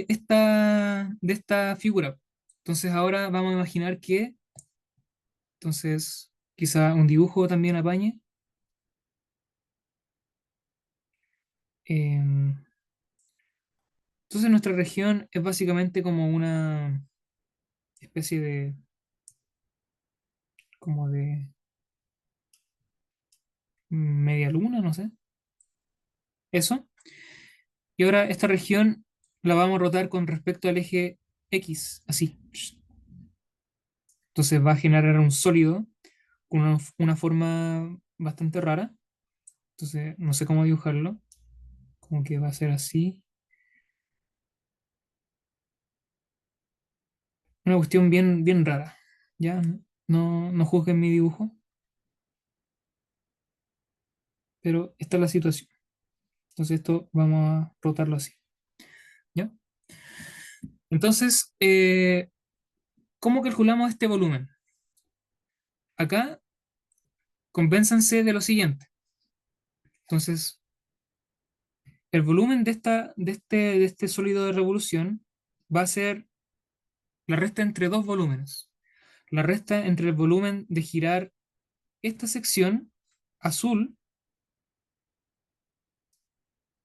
esta figura. Entonces ahora vamos a imaginar que, entonces quizá un dibujo también apañe. Em, entonces nuestra región es básicamente como una especie de, como de media luna, no sé, eso. Y ahora esta región la vamos a rotar con respecto al eje X, así. Entonces va a generar un sólido con una forma bastante rara. Entonces no sé cómo dibujarlo. Como que va a ser así. Una cuestión bien, bien rara. Ya, no juzguen mi dibujo, pero esta es la situación. Entonces esto vamos a rotarlo así. ¿Ya? Entonces, ¿cómo calculamos este volumen? Acá, convénzanse de lo siguiente. Entonces, el volumen de este sólido de revolución va a ser la resta entre dos volúmenes. La resta entre el volumen de girar esta sección azul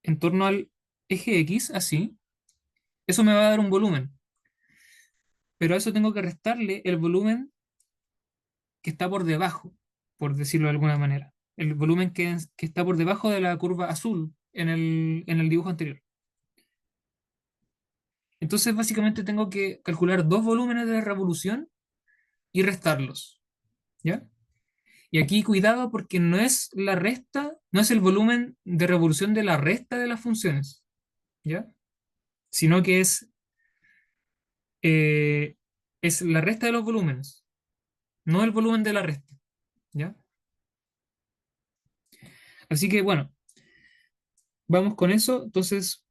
en torno al eje X, así. Eso me va a dar un volumen. Pero a eso tengo que restarle el volumen que está por debajo, por decirlo de alguna manera. El volumen que está por debajo de la curva azul en el dibujo anterior. Entonces, básicamente tengo que calcular dos volúmenes de revolución y restarlos. ¿Ya? Y aquí cuidado porque no es la resta, no es el volumen de revolución de la resta de las funciones, ¿ya? Sino que es la resta de los volúmenes, no el volumen de la resta, ¿ya? Así que bueno, vamos con eso. Entonces,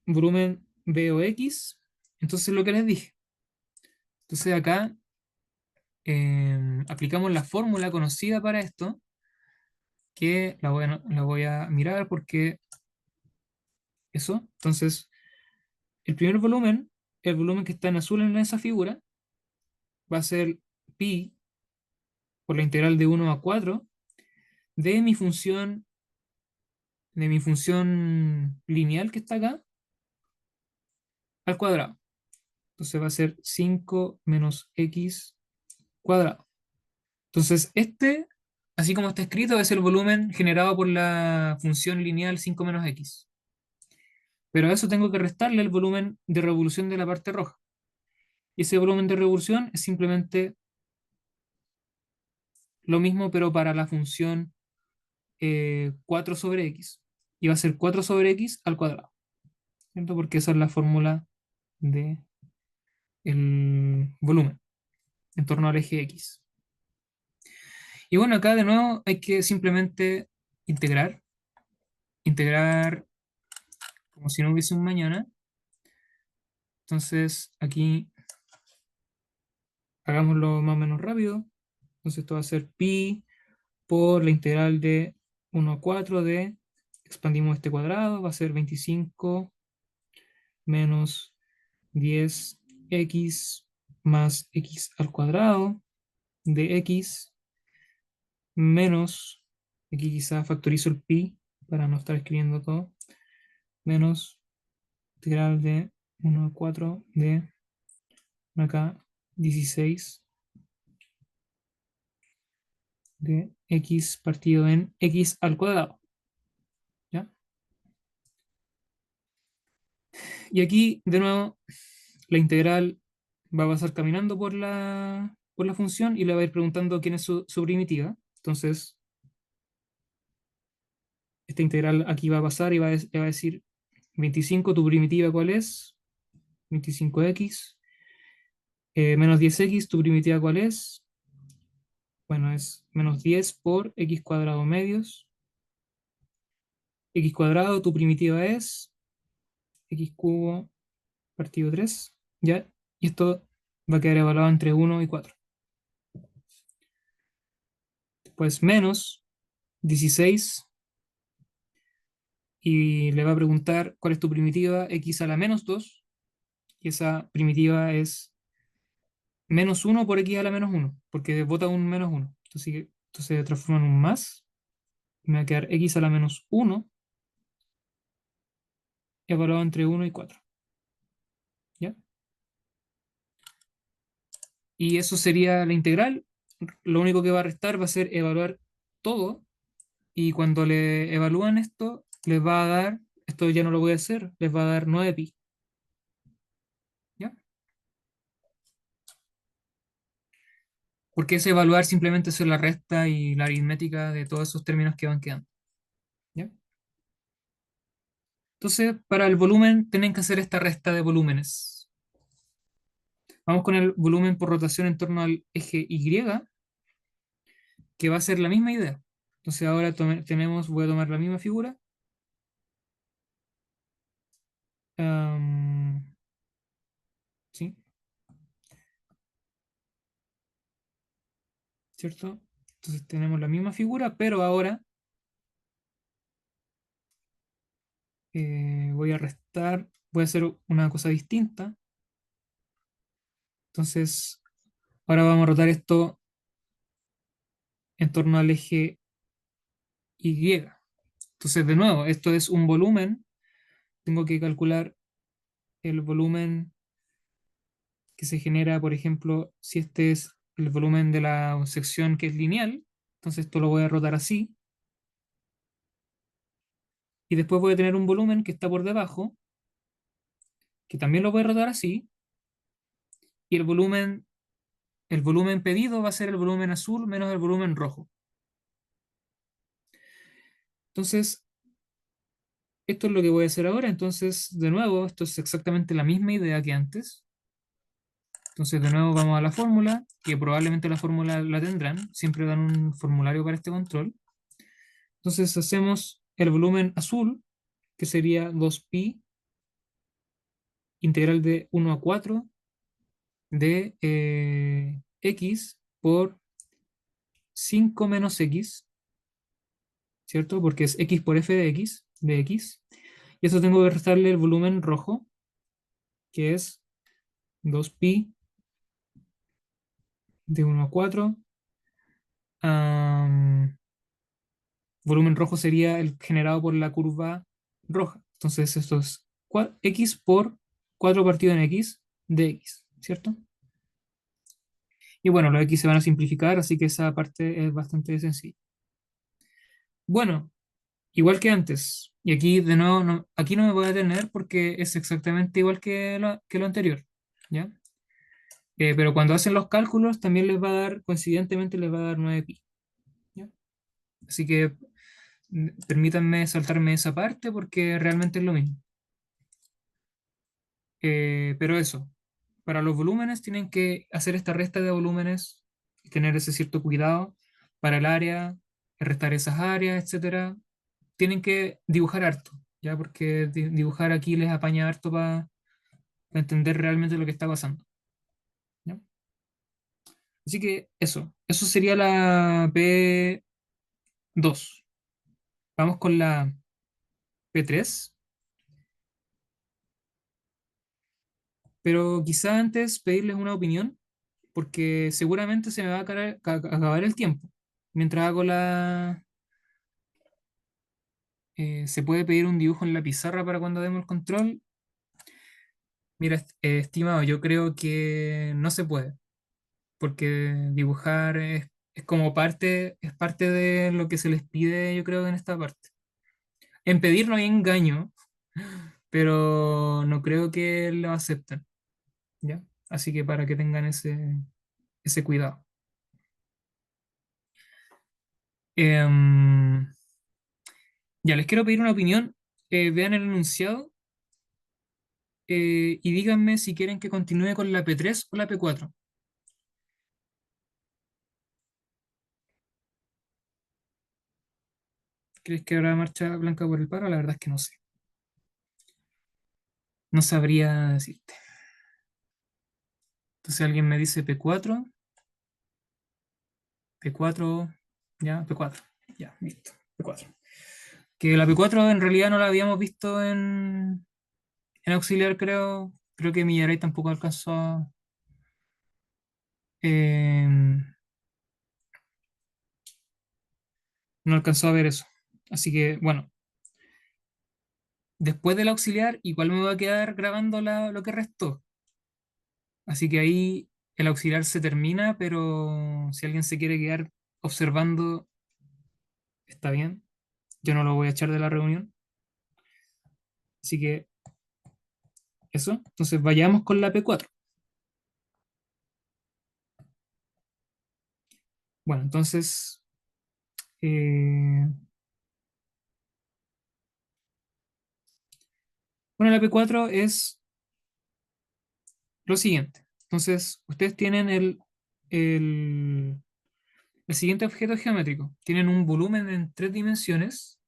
volumen B o X. Entonces, lo que les dije. Entonces, acá aplicamos la fórmula conocida para esto, que la voy a mirar porque eso. Entonces, el primer volumen, el volumen que está en azul en esa figura, va a ser pi por la integral de 1 a 4 de mi función lineal que está acá al cuadrado. Entonces va a ser 5 menos x cuadrado. Entonces así como está escrito, es el volumen generado por la función lineal 5 menos x. Pero a eso tengo que restarle el volumen de revolución de la parte roja. Y ese volumen de revolución es simplemente lo mismo, pero para la función 4 sobre x. Y va a ser 4 sobre x al cuadrado, ¿cierto? Porque esa es la fórmula del volumen en torno al eje x. Y bueno, acá de nuevo hay que simplemente integrar como si no hubiese un mañana. Entonces aquí hagámoslo más o menos rápido. Entonces esto va a ser pi por la integral de 1 a 4 de, expandimos este cuadrado, va a ser 25 menos 10x más x al cuadrado de x menos, aquí quizás factorizo el pi para no estar escribiendo todo, menos integral de 1 a 4 de acá 16 de x partido en x al cuadrado. ¿Ya? Y aquí, de nuevo, la integral va a pasar caminando por la función y le va a ir preguntando quién es su primitiva. Entonces, esta integral aquí va a pasar y le va a decir 25, ¿tu primitiva cuál es? 25x. Menos 10x, ¿tu primitiva cuál es? Bueno, es menos 10 por x cuadrado medios. X cuadrado, tu primitiva es x cubo partido 3. ¿Ya? Y esto va a quedar evaluado entre 1 y 4. Después menos 16 y le va a preguntar cuál es tu primitiva x a la menos 2. Y esa primitiva es menos 1 por x a la menos 1, porque vota un menos 1. Entonces se transforma en un más. Y me va a quedar x a la menos 1 evaluado entre 1 y 4. ¿Ya? Y eso sería la integral. Lo único que va a restar va a ser evaluar todo. Y cuando le evalúan esto, les va a dar, esto ya no lo voy a hacer, les va a dar 9pi. ¿Ya? Porque es evaluar simplemente hacer la resta y la aritmética de todos esos términos que van quedando. ¿Ya? Entonces, para el volumen, tienen que hacer esta resta de volúmenes. Vamos con el volumen por rotación en torno al eje Y, que va a ser la misma idea. Entonces, ahora voy a tomar la misma figura. Am, ¿Sí? ¿Cierto? Entonces, tenemos la misma figura, pero ahora voy a restar, voy a hacer una cosa distinta. Entonces, ahora vamos a rotar esto en torno al eje Y. Entonces, de nuevo, esto es un volumen. Tengo que calcular el volumen que se genera, por ejemplo, si este es el volumen de la sección que es lineal. Entonces, esto lo voy a rotar así. Y después voy a tener un volumen que está por debajo, que también lo voy a rotar así. Y el volumen pedido va a ser el volumen azul menos el volumen rojo. Entonces, esto es lo que voy a hacer ahora. Entonces, de nuevo, esto es exactamente la misma idea que antes. Entonces, de nuevo vamos a la fórmula, que probablemente la fórmula la tendrán. Siempre dan un formulario para este control. Entonces, hacemos el volumen azul, que sería 2pi, integral de 1 a 4 de x por 5 menos x, ¿cierto? Porque es x por f de x. Y eso tengo que restarle el volumen rojo, que es 2pi de 1 a 4. Am, volumen rojo sería el generado por la curva roja. Entonces esto es x por 4 partido en x de x, ¿cierto? Y bueno, los x se van a simplificar, así que esa parte es bastante sencilla. Bueno, igual que antes, y aquí de nuevo, aquí no me voy a detener porque es exactamente igual que lo anterior, ¿ya? Pero cuando hacen los cálculos también les va a dar, coincidentemente les va a dar 9pi, ¿ya? Así que permítanme saltarme esa parte porque realmente es lo mismo. Pero eso, para los volúmenes tienen que hacer esta resta de volúmenes y tener ese cierto cuidado para el área, restar esas áreas, etcétera. Tienen que dibujar harto, ¿ya? Porque dibujar aquí les apaña harto para entender realmente lo que está pasando, ¿ya? Así que eso sería la P2. Vamos con la P3. Pero quizá antes pedirles una opinión, porque seguramente se me va a acabar el tiempo. Mientras hago se puede pedir un dibujo en la pizarra para cuando demos el control. Mira, estimado, yo creo que no se puede, porque dibujar es como es parte de lo que se les pide, yo creo, en esta parte. En pedir no hay engaño, pero no creo que lo acepten, ¿ya? Así que para que tengan ese cuidado. Em, ya, les quiero pedir una opinión. Vean el enunciado y díganme si quieren que continúe con la P3 o la P4. ¿Crees que habrá marcha blanca por el paro? La verdad es que no sé. No sabría decirte. Entonces alguien me dice P4, P4, ya, P4. Ya, listo, P4. Que la P4 en realidad no la habíamos visto en auxiliar, creo. Creo que Millaray tampoco alcanzó no alcanzó a ver eso. Así que, bueno, después del auxiliar, igual me voy a quedar grabando lo que restó. Así que ahí el auxiliar se termina, pero si alguien se quiere quedar observando, está bien. Yo no lo voy a echar de la reunión. Así que eso. Entonces vayamos con la P4. Bueno, entonces, eh, bueno, la P4 es lo siguiente. Entonces, ustedes tienen el, el siguiente objeto geométrico. Tienen un volumen en tres dimensiones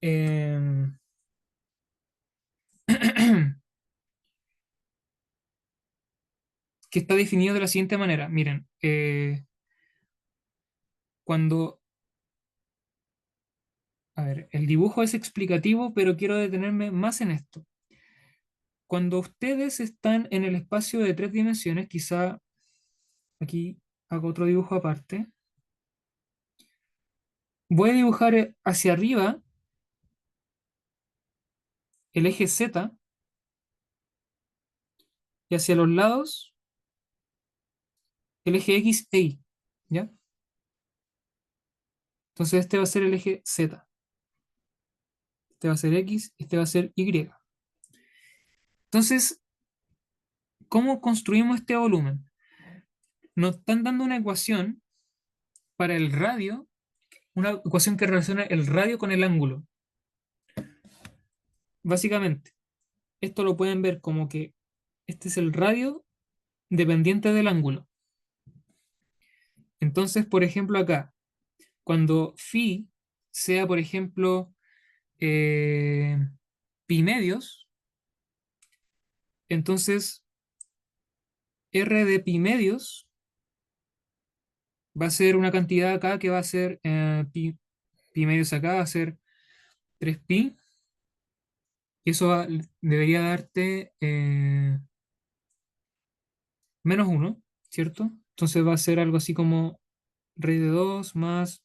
eh, que está definido de la siguiente manera. Miren, cuando, a ver, el dibujo es explicativo, pero quiero detenerme más en esto. Cuando ustedes están en el espacio de tres dimensiones, quizá aquí hago otro dibujo aparte, voy a dibujar hacia arriba el eje Z y hacia los lados el eje X e Y, ¿ya? Entonces este va a ser el eje Z, este va a ser X y este va a ser Y. Entonces, ¿cómo construimos este volumen? Nos están dando una ecuación para el radio, una ecuación que relaciona el radio con el ángulo. Básicamente, esto lo pueden ver como que este es el radio dependiente del ángulo. Entonces, por ejemplo, acá, cuando phi sea, por ejemplo, eh, pi medios, entonces r de pi medios va a ser una cantidad acá que va a ser pi medios acá, va a ser 3pi, y eso debería darte menos uno, ¿cierto? Entonces va a ser algo así como raíz de 2 más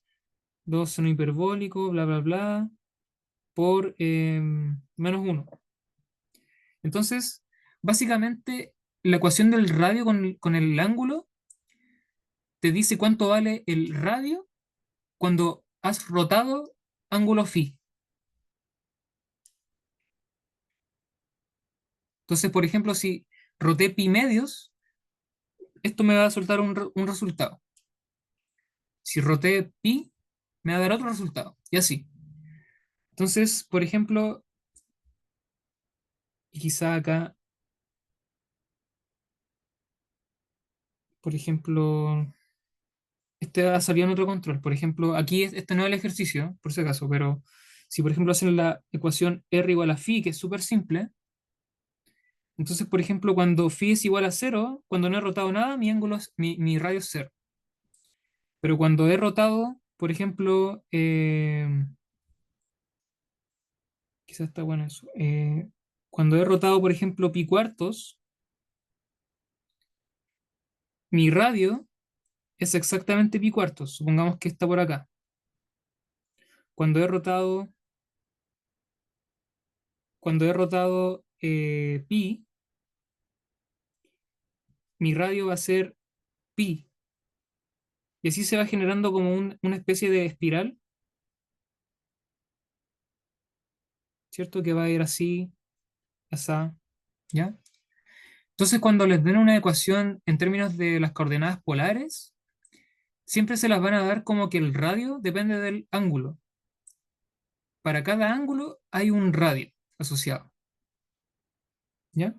2 seno hiperbólico, bla, bla, bla, por menos uno. Entonces, básicamente, la ecuación del radio con el ángulo te dice cuánto vale el radio cuando has rotado ángulo phi. Entonces, por ejemplo, si roté pi medios, esto me va a soltar un resultado. Si roté pi, me va a dar otro resultado. Y así. Entonces, por ejemplo, y quizá acá, por ejemplo, este ha salido en otro control. Por ejemplo, aquí este no es el ejercicio, por si acaso, pero si por ejemplo hacen la ecuación R igual a phi, que es súper simple, entonces, por ejemplo, cuando phi es igual a cero, cuando no he rotado nada, mi radio es cero. Pero cuando he rotado, por ejemplo, quizás está bueno eso. Cuando he rotado, por ejemplo, pi cuartos, mi radio es exactamente pi cuartos, supongamos que está por acá. Cuando he rotado, pi, mi radio va a ser pi. Y así se va generando como una especie de espiral, ¿cierto? Que va a ir así, así, ¿ya? Entonces, cuando les den una ecuación en términos de las coordenadas polares, siempre se las van a dar como que el radio depende del ángulo. Para cada ángulo hay un radio asociado, ¿ya?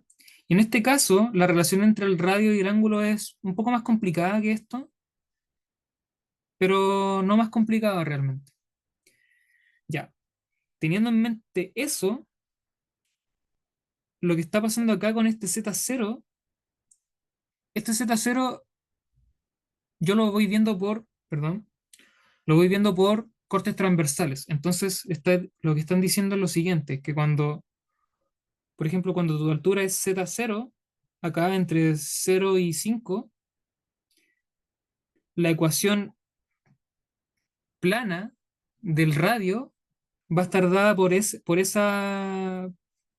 Y en este caso, la relación entre el radio y el ángulo es un poco más complicada que esto, pero no más complicada realmente. Ya, teniendo en mente eso, lo que está pasando acá con este Z0 yo lo voy viendo perdón, lo voy viendo por cortes transversales. Entonces, lo que están diciendo es lo siguiente, que por ejemplo, cuando tu altura es Z0, acá entre 0 y 5, la ecuación plana del radio va a estar dada por esa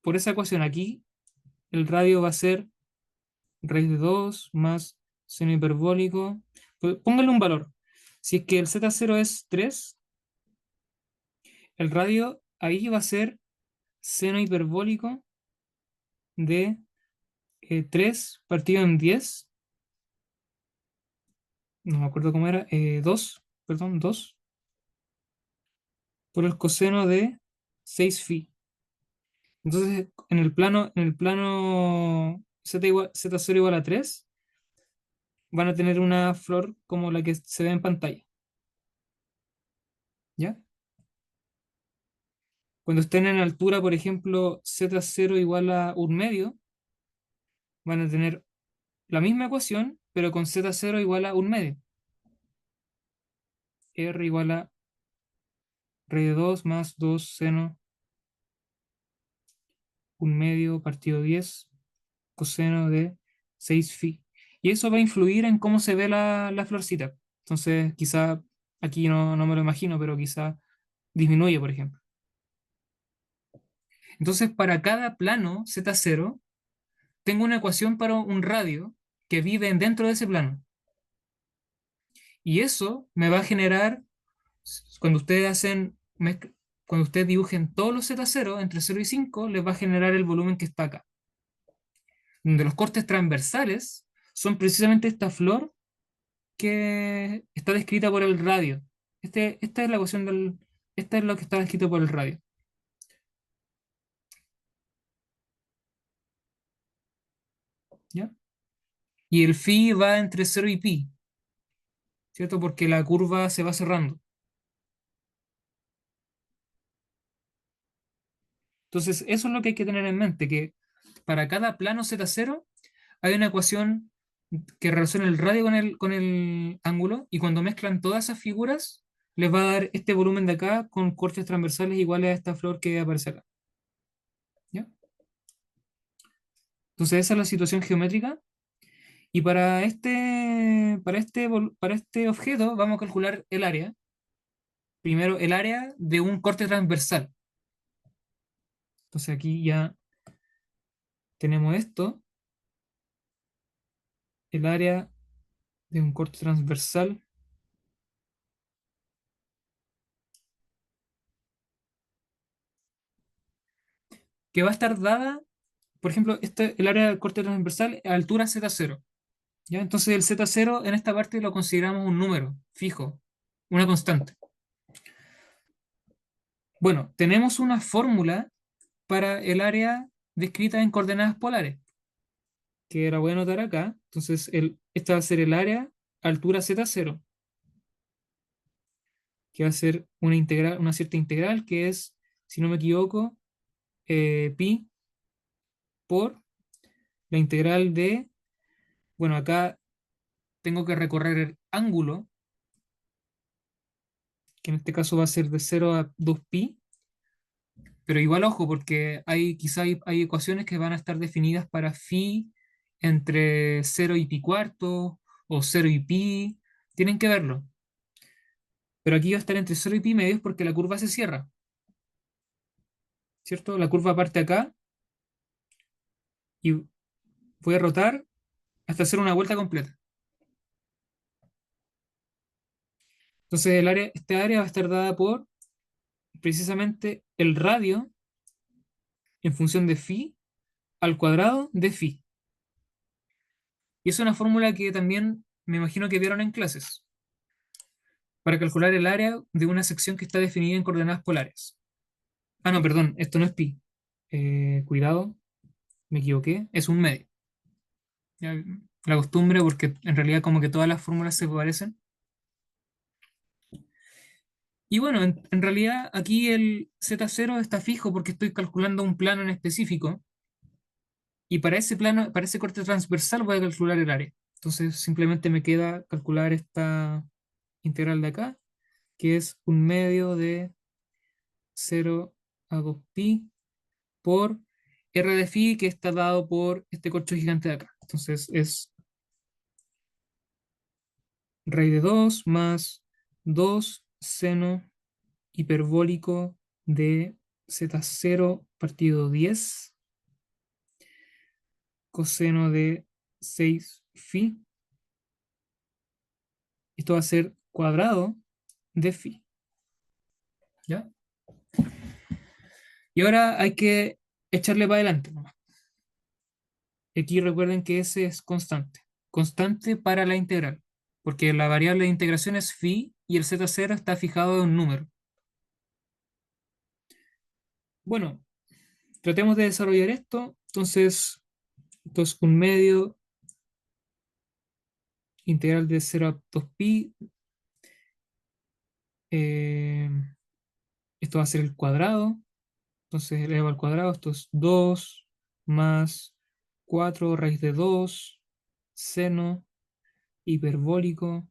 ecuación. Aquí el radio va a ser raíz de 2 más seno hiperbólico. Pues, póngale un valor. Si es que el Z0 es 3, el radio ahí va a ser seno hiperbólico de 3 partido en 10, no me acuerdo cómo era, 2, perdón, 2 por el coseno de 6 phi. Entonces, en el plano Z0 igual a 3, van a tener una flor como la que se ve en pantalla, ¿ya? Cuando estén en altura, por ejemplo, Z0 igual a un medio, van a tener la misma ecuación, pero con Z0 igual a un medio. R igual a R de 2 más 2 seno un medio partido 10 coseno de 6 phi. Y eso va a influir en cómo se ve la florcita. Entonces, quizá aquí no me lo imagino, pero quizá disminuye, por ejemplo. Entonces, para cada plano Z0, tengo una ecuación para un radio que vive dentro de ese plano. Y eso me va a generar, cuando ustedes cuando ustedes dibujen todos los Z0 entre 0 y 5, les va a generar el volumen que está acá. Donde los cortes transversales son precisamente esta flor que está descrita por el radio. Esta es la ecuación esta es lo que está descrito por el radio. ¿Ya? Y el phi va entre 0 y pi, ¿cierto? Porque la curva se va cerrando. Entonces, eso es lo que hay que tener en mente, que para cada plano Z0 hay una ecuación que relaciona el radio con el ángulo, y cuando mezclan todas esas figuras, les va a dar este volumen de acá con cortes transversales iguales a esta flor que aparece acá. ¿Ya? Entonces, esa es la situación geométrica. Y para este objeto vamos a calcular el área. Primero, el área de un corte transversal. Entonces aquí ya tenemos esto, el área de un corte transversal, que va a estar dada, por ejemplo, el área del corte transversal a altura Z0. ¿Ya? Entonces el Z0 en esta parte lo consideramos un número fijo, una constante. Bueno, tenemos una fórmula para el área descrita en coordenadas polares, que la voy a anotar acá. Entonces, esta va a ser el área altura Z0, que va a ser una cierta integral, que es, si no me equivoco, pi por la integral de, bueno, acá tengo que recorrer el ángulo, que en este caso va a ser de 0 a 2pi, pero igual ojo, porque quizá hay ecuaciones que van a estar definidas para phi entre 0 y pi cuarto, o 0 y pi, tienen que verlo. Pero aquí va a estar entre 0 y pi medios porque la curva se cierra, ¿cierto? La curva parte acá y voy a rotar hasta hacer una vuelta completa. Entonces este área va a estar dada por precisamente el radio en función de phi al cuadrado de phi. Y es una fórmula que también me imagino que vieron en clases, para calcular el área de una sección que está definida en coordenadas polares. Ah, no, perdón, esto no es pi. Cuidado, me equivoqué, es un medio. Ya, la costumbre, porque en realidad como que todas las fórmulas se parecen. Y bueno, en realidad aquí el z0 está fijo porque estoy calculando un plano en específico y para ese plano, para ese corte transversal voy a calcular el área. Entonces simplemente me queda calcular esta integral de acá, que es un medio de 0 a 2 pi por r de phi, que está dado por este corcho gigante de acá. Entonces es raíz de 2 más 2 seno hiperbólico de z0 partido 10 coseno de 6 phi. Esto va a ser cuadrado de phi. ¿Ya? Y ahora hay que echarle para adelante nomás. Aquí recuerden que ese es constante. Constante para la integral. Porque la variable de integración es phi y el z0 está fijado en un número. Bueno, tratemos de desarrollar esto. Entonces, esto es un medio integral de 0 a 2 pi. eh, Esto va a ser el cuadrado. Entonces, eleva al cuadrado. Esto es 2 más 4 raíz de 2 seno hiperbólico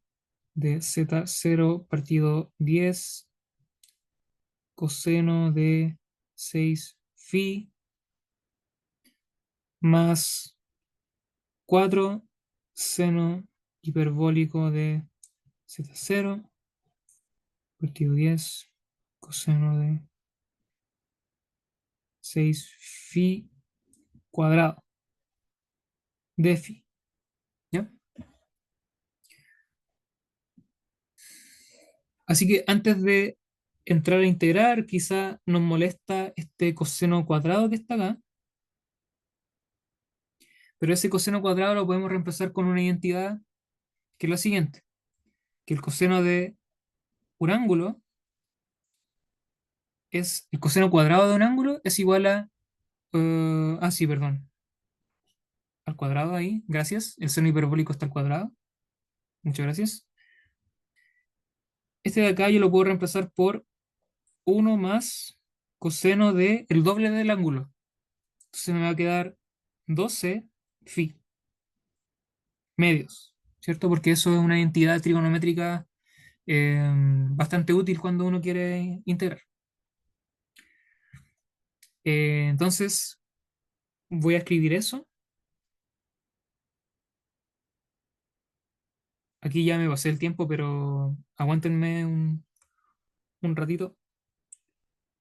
de z0 partido 10 coseno de 6 phi más 4 seno hiperbólico de z0 partido 10 coseno de 6 phi cuadrado de phi. ¿Ya? Así que antes de entrar a integrar, quizá nos molesta este coseno cuadrado que está acá, pero ese coseno cuadrado lo podemos reemplazar con una identidad que es la siguiente, que el coseno de un ángulo es el coseno cuadrado de un ángulo es igual a sí, perdón, al cuadrado ahí, gracias. El seno hiperbólico está al cuadrado. Muchas gracias. Este de acá yo lo puedo reemplazar por uno más coseno de el doble del ángulo. Entonces me va a quedar 12 phi medios, ¿cierto? Porque eso es una identidad trigonométrica bastante útil cuando uno quiere integrar. Entonces voy a escribir eso. Aquí ya me pasé el tiempo, pero aguántenme un ratito.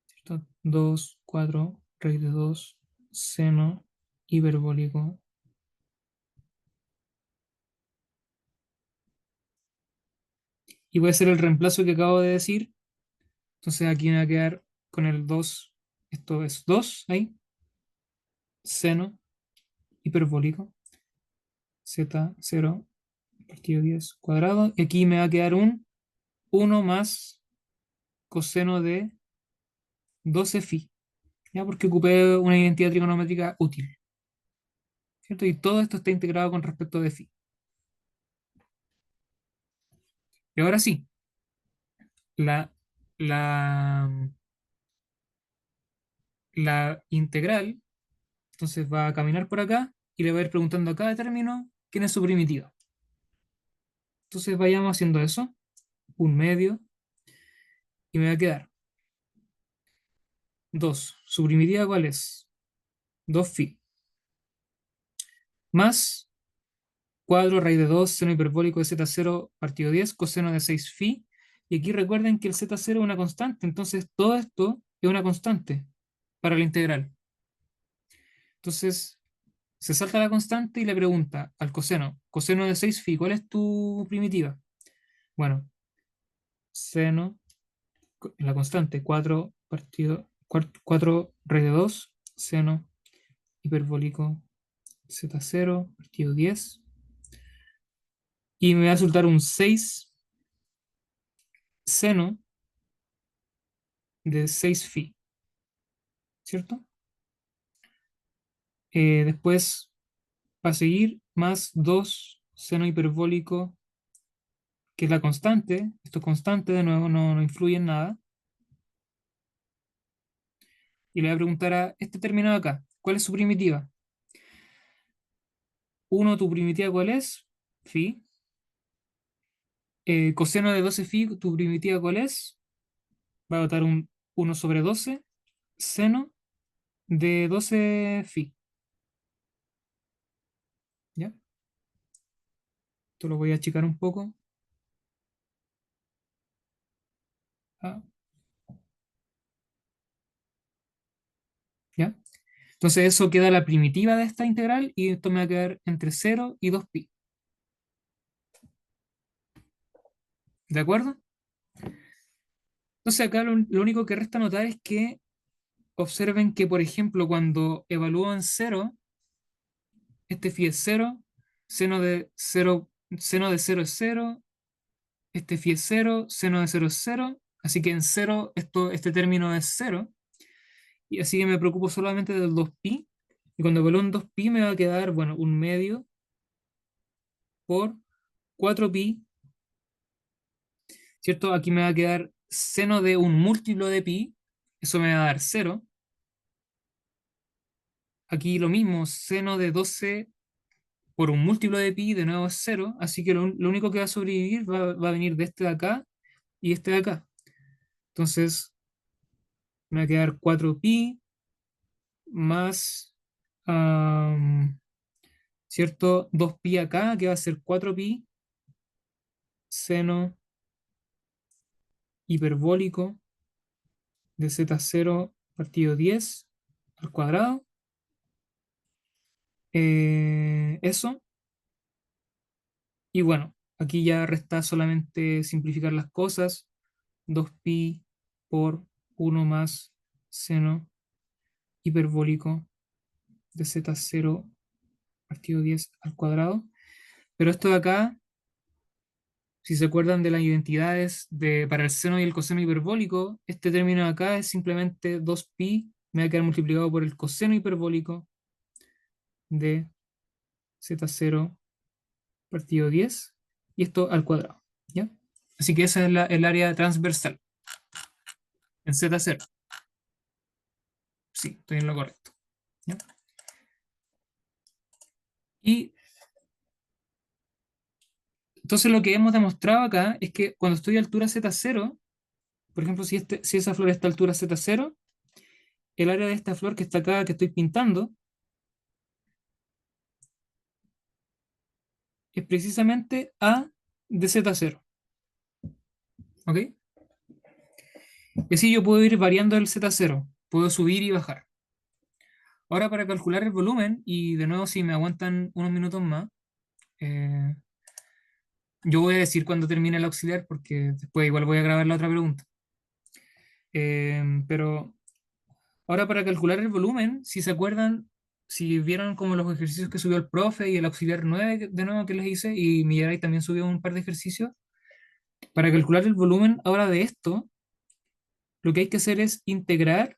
¿Cierto? 2, 4, raíz de 2, seno hiperbólico. Y voy a hacer el reemplazo que acabo de decir. Entonces aquí me va a quedar con el 2. Esto es 2 ahí. Seno hiperbólico. Z0 partido 10 cuadrado. Y aquí me va a quedar un 1 más coseno de 12 phi. ¿Ya? Porque ocupé una identidad trigonométrica útil. ¿Cierto? Y todo esto está integrado con respecto de phi. Y ahora sí, la, la, la integral, entonces va a caminar por acá y le va a ir preguntando a cada término quién es su primitiva. Entonces vayamos haciendo eso, un medio, y me va a quedar 2. ¿Su primitiva cuál es? 2 phi. Más cuadro, raíz de 2 seno hiperbólico de z0 partido 10 coseno de 6 phi. Y aquí recuerden que el z0 es una constante, entonces todo esto es una constante para la integral. Entonces, se salta la constante y le pregunta al coseno, coseno de 6 phi, ¿cuál es tu primitiva? Bueno, seno, la constante, 4 partido, 4 raíz de 2 seno hiperbólico z0 partido 10. Y me va a resultar un 6 seno de 6 phi, ¿cierto? Después va a seguir más 2 seno hiperbólico, que es la constante. Esto es constante, de nuevo, no influye en nada. Y le voy a preguntar a este término de acá, ¿cuál es su primitiva? 1, ¿tu primitiva cuál es? Phi. Coseno de 12 phi, ¿tu primitiva cuál es? Va a botar un 1/12 seno de 12 phi. ¿Ya? Esto lo voy a achicar un poco. Ah, ¿ya? Entonces eso queda la primitiva de esta integral y esto me va a quedar entre 0 y 2pi. ¿De acuerdo? Entonces acá lo único que resta notar es que observen que, por ejemplo, cuando evalúan 0, este phi es 0, seno de 0 es 0, este phi es 0, seno de 0 es 0, así que en 0 este término es 0, y así que me preocupo solamente del 2pi, y cuando evalúo un 2pi me va a quedar, bueno, un medio por 4pi, ¿cierto? Aquí me va a quedar seno de un múltiplo de pi, eso me va a dar 0. Aquí lo mismo, seno de 12 por un múltiplo de pi, de nuevo es 0, así que lo único que va a sobrevivir va a venir de este de acá y este de acá. Entonces, me va a quedar 4pi más, am, ¿cierto? 2pi acá, que va a ser 4pi, seno hiperbólico de z0 partido 10 al cuadrado. Eso. Y bueno, aquí ya resta solamente simplificar las cosas. 2pi por 1 más seno hiperbólico de z0 partido 10 al cuadrado. Pero esto de acá, si se acuerdan de las identidades para el seno y el coseno hiperbólico, este término de acá es simplemente 2pi, me va a quedar multiplicado por el coseno hiperbólico de z0 partido 10 y esto al cuadrado. ¿Ya? Así que esa es el área transversal en z0. Sí, estoy en lo correcto. ¿Ya? Y entonces lo que hemos demostrado acá es que cuando estoy a altura z0, por ejemplo, si esa flor está a altura z0, el área de esta flor que está acá, que estoy pintando, es precisamente A de z0. ¿Ok? Y así yo puedo ir variando el z0, puedo subir y bajar. Ahora para calcular el volumen, y de nuevo si me aguantan unos minutos más, eh, yo voy a decir cuando termine el auxiliar porque después igual voy a grabar la otra pregunta. Pero ahora para calcular el volumen, si se acuerdan, si vieron como los ejercicios que subió el profe y el auxiliar 9 de nuevo que les hice, y Millaray también subió un par de ejercicios, para calcular el volumen ahora de esto, lo que hay que hacer es integrar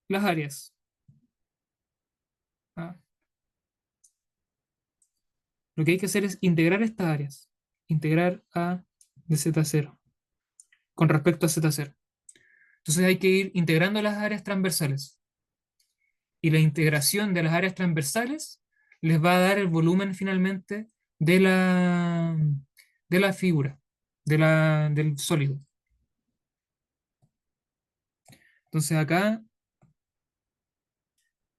las áreas. ¿Ah? Lo que hay que hacer es integrar estas áreas. Integrar A de Z0 con respecto a Z0. Entonces hay que ir integrando las áreas transversales. Y la integración de las áreas transversales les va a dar el volumen finalmente de la figura, del sólido. Entonces acá,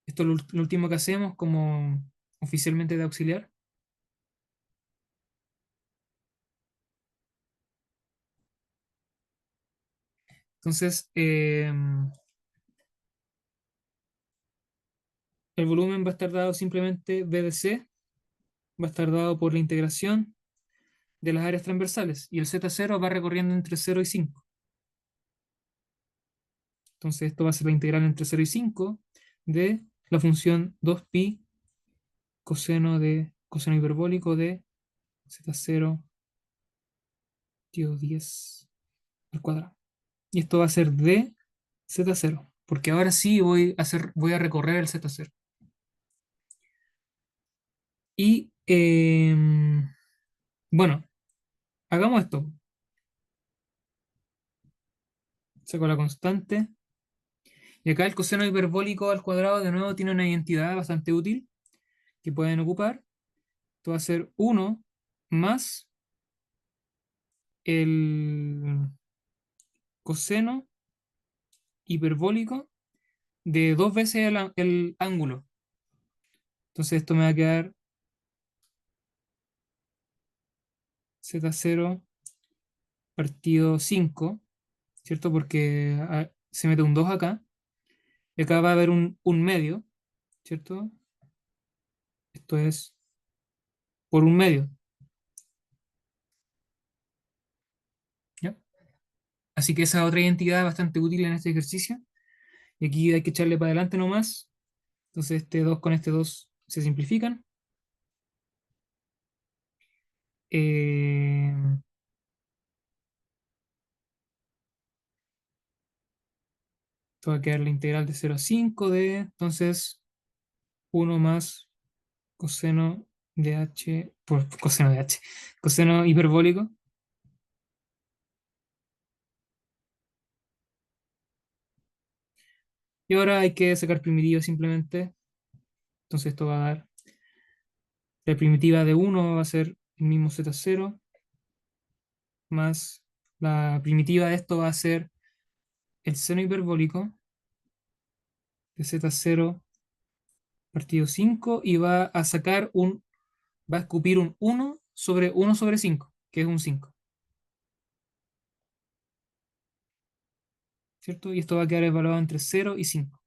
esto es lo último que hacemos como oficialmente de auxiliar. Entonces, el volumen va a estar dado simplemente B de C, va a estar dado por la integración de las áreas transversales, y el Z0 va recorriendo entre 0 y 5. Entonces, esto va a ser la integral entre 0 y 5 de la función 2pi coseno hiperbólico de Z0 tío 10 al cuadrado. Y esto va a ser de Z0, porque ahora sí voy a recorrer el Z0. Y bueno, hagamos esto. Saco la constante. Y acá el coseno hiperbólico al cuadrado de nuevo tiene una identidad bastante útil que pueden ocupar. Esto va a ser 1 más el coseno hiperbólico de dos veces el ángulo. Entonces esto me va a quedar Z0 partido 5, ¿cierto? Porque se mete un 2 acá. Y acá va a haber un medio, ¿cierto? Esto es por un medio, ¿ya? Así que esa otra identidad es bastante útil en este ejercicio. Y aquí hay que echarle para adelante nomás. Entonces este 2 con este 2 se simplifican. Eh, Esto va a quedar la integral de 0 a 5 de, entonces, 1 más coseno de h, por coseno de h, coseno hiperbólico. Y ahora hay que sacar primitiva simplemente. Entonces esto va a dar, la primitiva de 1 va a ser el mismo Z0, más la primitiva de esto va a ser el seno hiperbólico de Z0 partido 5, y va a escupir un 1 sobre 5, que es un 5, ¿cierto? Y esto va a quedar evaluado entre 0 y 5.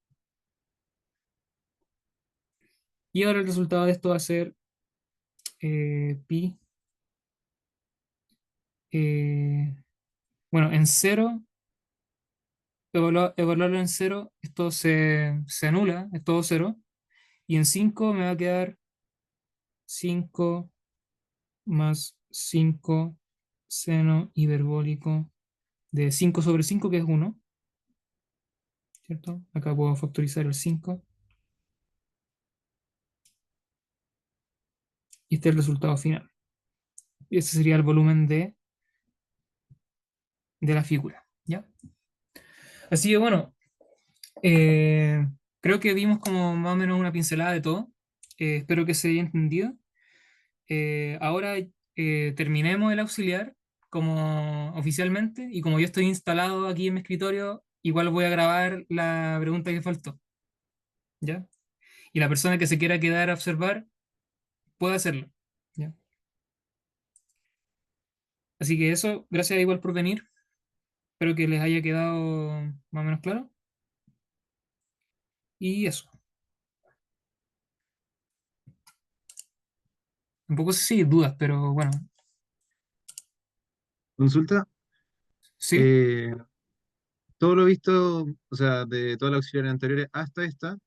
Y ahora el resultado de esto va a ser pi, eh, bueno, en 0, evaluarlo en 0, esto se anula, es todo 0. Y en 5 me va a quedar 5 más 5 seno hiperbólico de 5 sobre 5, que es 1, ¿cierto? Acá puedo factorizar el 5. Y este es el resultado final. Y ese sería el volumen de la figura, ¿ya? Así que bueno, eh, creo que vimos como más o menos una pincelada de todo. Espero que se haya entendido. Ahora terminemos el auxiliar como oficialmente, y como yo estoy instalado aquí en mi escritorio, igual voy a grabar la pregunta que faltó, ¿ya? Y la persona que se quiera quedar a observar puede hacerlo, ¿ya? Así que eso, gracias igual por venir. Espero que les haya quedado más o menos claro. Y eso. Un poco sí, dudas, pero bueno, Consulta, sí, eh, todo lo visto, o sea, de todas las auxiliares anteriores hasta esta,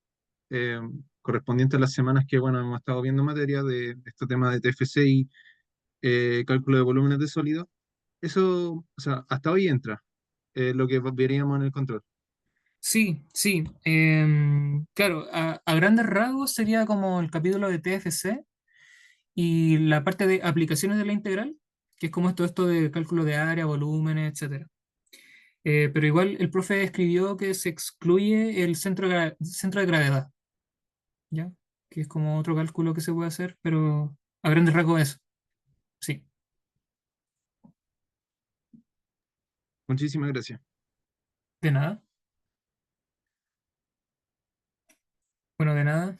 eh, correspondiente a las semanas que, bueno, hemos estado viendo materia de este tema de TFC y cálculo de volúmenes de sólidos, eso, o sea, hasta hoy entra lo que veríamos en el control. sí, sí. Claro, a grandes rasgos sería como el capítulo de TFC y la parte de aplicaciones de la integral, que es como esto de cálculo de área, volúmenes, etcétera. Pero igual el profe escribió que se excluye el centro de gravedad, ¿ya? Que es como otro cálculo que se puede hacer, pero a grandes rasgos eso, sí. Muchísimas gracias. De nada. Bueno, de nada.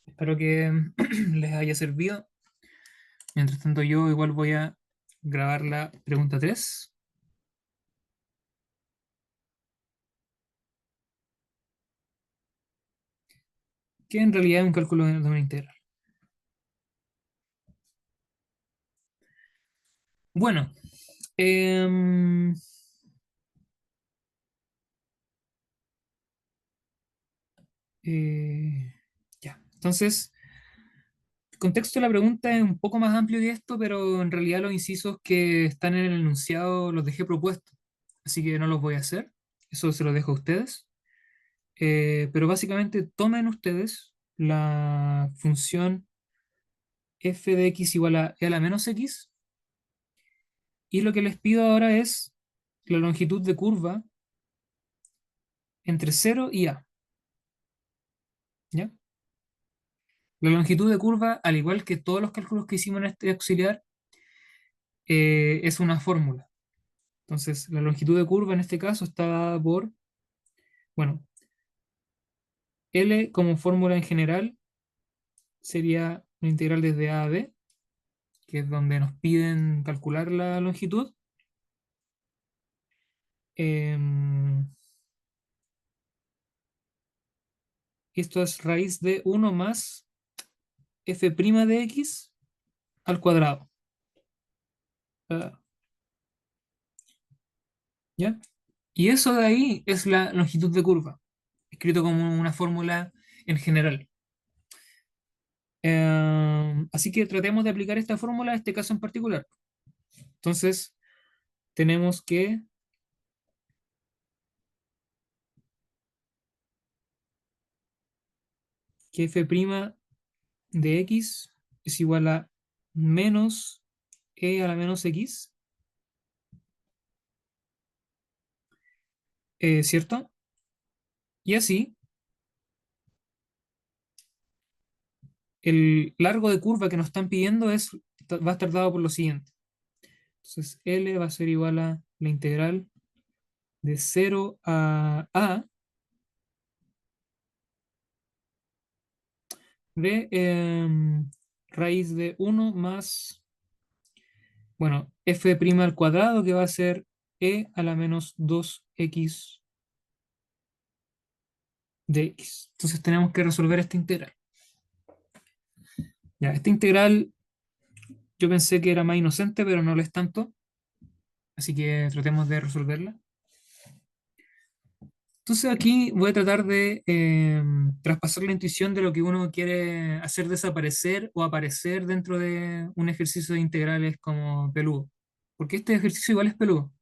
Espero que les haya servido. Mientras tanto, yo igual voy a grabar la pregunta 3. que en realidad es un cálculo de una integral. Bueno, em, eh, ya. Entonces, el contexto de la pregunta es un poco más amplio que esto, pero en realidad los incisos que están en el enunciado los dejé propuestos, así que no los voy a hacer. Eso se lo dejo a ustedes. Pero básicamente tomen ustedes la función f de x igual a e a la menos x, y lo que les pido ahora es la longitud de curva entre 0 y a, ¿ya? La longitud de curva, al igual que todos los cálculos que hicimos en este auxiliar, es una fórmula. Entonces, la longitud de curva en este caso está dada por, bueno, L como fórmula en general sería la integral desde a a b, que es donde nos piden calcular la longitud. Em, Esto es raíz de 1 más f' de x al cuadrado. Ah, ¿ya? Y eso de ahí es la longitud de curva, escrito como una fórmula en general. Así que tratemos de aplicar esta fórmula a este caso en particular. Entonces, tenemos que f' de x es igual a menos e a la menos x, ¿cierto? Y así, el largo de curva que nos están pidiendo va a estar dado por lo siguiente. Entonces, L va a ser igual a la integral de 0 a de raíz de 1 más, bueno, f' al cuadrado, que va a ser e a la menos 2x de x. Entonces tenemos que resolver esta integral. Ya, esta integral yo pensé que era más inocente, pero no lo es tanto, así que tratemos de resolverla. Entonces aquí voy a tratar de traspasar la intuición de lo que uno quiere hacer desaparecer o aparecer dentro de un ejercicio de integrales como peludo. Porque este ejercicio igual es peludo.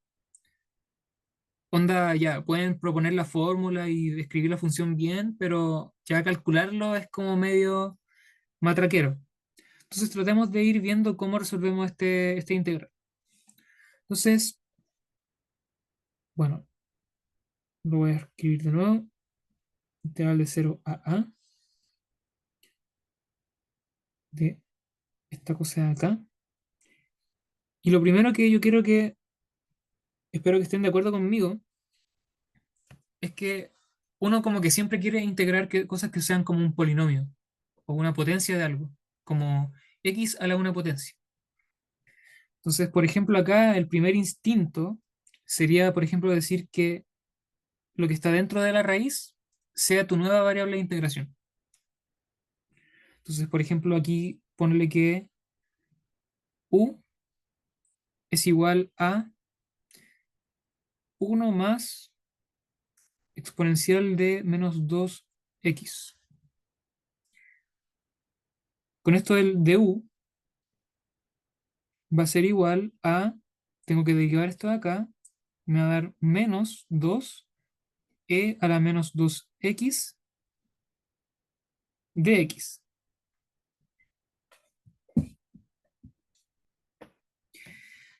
Onda, ya, pueden proponer la fórmula y describir la función bien, pero ya calcularlo es como medio matraquero. Entonces tratemos de ir viendo cómo resolvemos este integral. Entonces, bueno, lo voy a escribir de nuevo. Integral de 0 a de esta cosa de acá. Y lo primero que yo quiero que, espero que estén de acuerdo conmigo, es que uno como que siempre quiere integrar cosas que sean como un polinomio o una potencia de algo, como x a la una potencia. Entonces, por ejemplo, acá el primer instinto sería, por ejemplo, decir que lo que está dentro de la raíz sea tu nueva variable de integración. Entonces, por ejemplo, aquí ponle que u es igual a 1 más exponencial de menos 2x. Con esto del de u va a ser igual a, tengo que derivar esto de acá, me va a dar menos 2e a la menos 2x de x.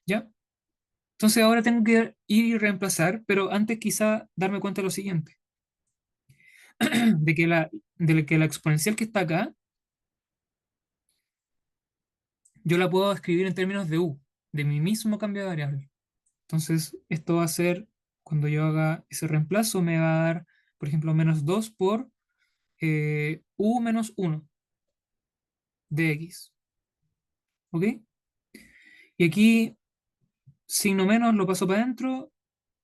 ¿Ya? Entonces ahora tengo que ir y reemplazar, pero antes quizá darme cuenta de lo siguiente, de que la exponencial que está acá, yo la puedo escribir en términos de u, de mi mismo cambio de variable. Entonces esto va a ser, cuando yo haga ese reemplazo, me va a dar, por ejemplo, menos 2 por u menos 1 de x. ¿Ok? Y aquí, signo menos, lo paso para adentro,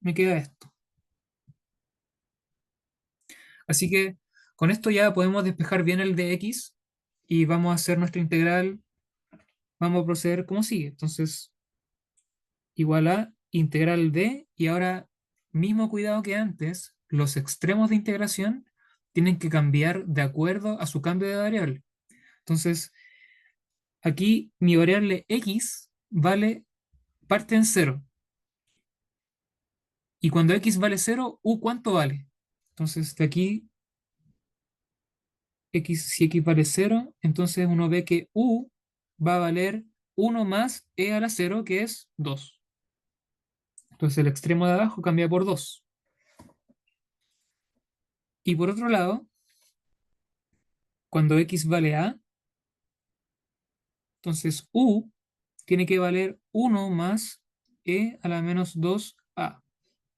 me queda esto. Así que Con esto ya podemos despejar bien el de x y vamos a hacer nuestra integral, vamos a proceder como sigue. Entonces, igual a integral de, y ahora mismo cuidado que antes, los extremos de integración tienen que cambiar de acuerdo a su cambio de variable. Entonces, aquí mi variable x vale, parte en cero. Y cuando x vale cero, u ¿cuánto vale? Entonces, de aquí, x, si x vale cero, entonces uno ve que u va a valer uno más e a la cero, que es 2. Entonces, el extremo de abajo cambia por 2. Y por otro lado, cuando x vale a, entonces u tiene que valer uno más e a la menos 2a.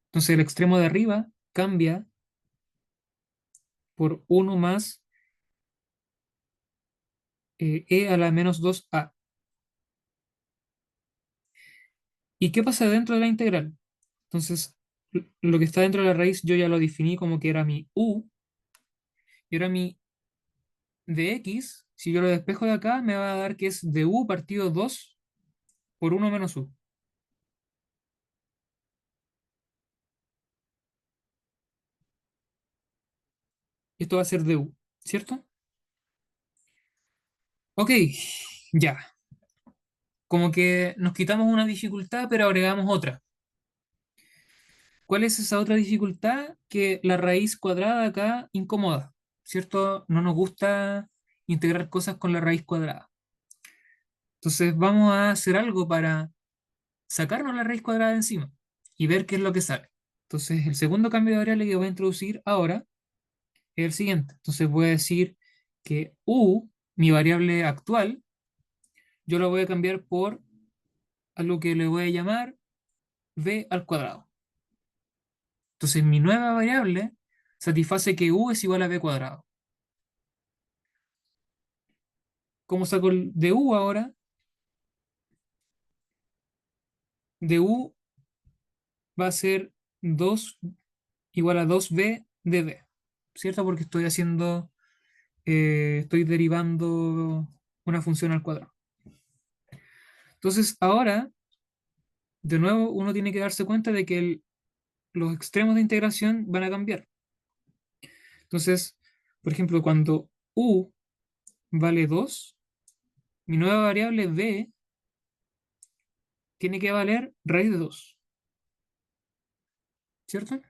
Entonces, el extremo de arriba cambia por uno más e a la menos 2a. ¿Y qué pasa dentro de la integral? Entonces, lo que está dentro de la raíz yo ya lo definí como que era mi u, y ahora mi de x, si yo lo despejo de acá, me va a dar que es de u partido 2 por uno menos u. Esto va a ser de u, ¿cierto? Ok, ya. Como que nos quitamos una dificultad, pero agregamos otra. ¿Cuál es esa otra dificultad? Que la raíz cuadrada acá incomoda, ¿cierto? No nos gusta integrar cosas con la raíz cuadrada. Entonces vamos a hacer algo para sacarnos la raíz cuadrada de encima y ver qué es lo que sale. Entonces el segundo cambio de variable que voy a introducir ahora es el siguiente. Entonces voy a decir que u, mi variable actual, yo lo voy a cambiar por algo que le voy a llamar b al cuadrado. Entonces mi nueva variable satisface que u es igual a b cuadrado. ¿Cómo saco el de u ahora? De u va a ser 2 igual a 2b de b, ¿cierto? Porque estoy derivando una función al cuadrado. Entonces ahora, de nuevo, uno tiene que darse cuenta de que los extremos de integración van a cambiar. Entonces, por ejemplo, cuando u vale 2, mi nueva variable b tiene que valer raíz de 2, ¿cierto?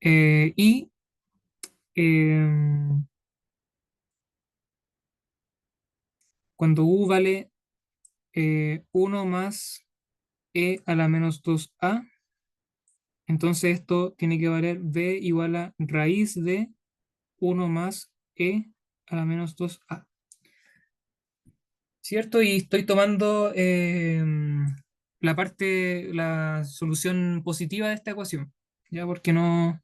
Y eh, cuando u vale 1 más e a la menos 2a, entonces esto tiene que valer b igual a raíz de 1 más e a la menos 2a, ¿cierto? Y estoy tomando la solución positiva de esta ecuación, ¿ya? Porque no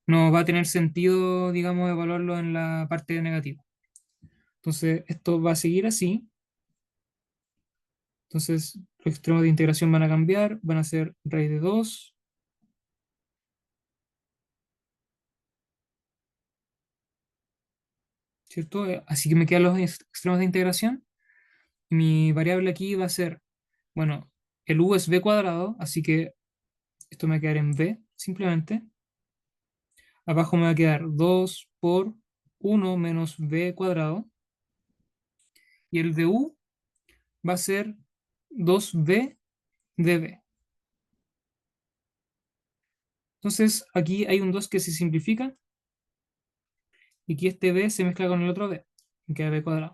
va a tener sentido, digamos, evaluarlo en la parte negativa. Entonces, esto va a seguir así. Entonces, los extremos de integración van a cambiar, van a ser raíz de 2, ¿cierto? Así que me quedan los extremos de integración. Mi variable aquí va a ser, bueno, el u es b cuadrado, así que esto me va a quedar en b, simplemente. Abajo me va a quedar 2 por 1 menos b cuadrado. Y el de u va a ser 2b de b. Entonces, aquí hay un 2 que se simplifica y aquí este b se mezcla con el otro b, y queda b cuadrado.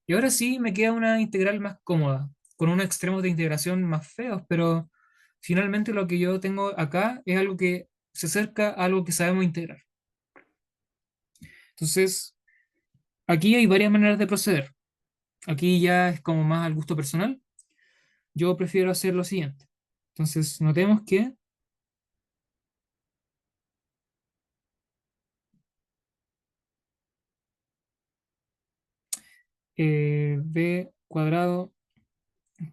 Y ahora sí me queda una integral más cómoda, con unos extremos de integración más feos, pero finalmente lo que yo tengo acá es algo que se acerca a algo que sabemos integrar. Entonces, aquí hay varias maneras de proceder. Aquí ya es como más al gusto personal. Yo prefiero hacer lo siguiente. Entonces, notemos que b cuadrado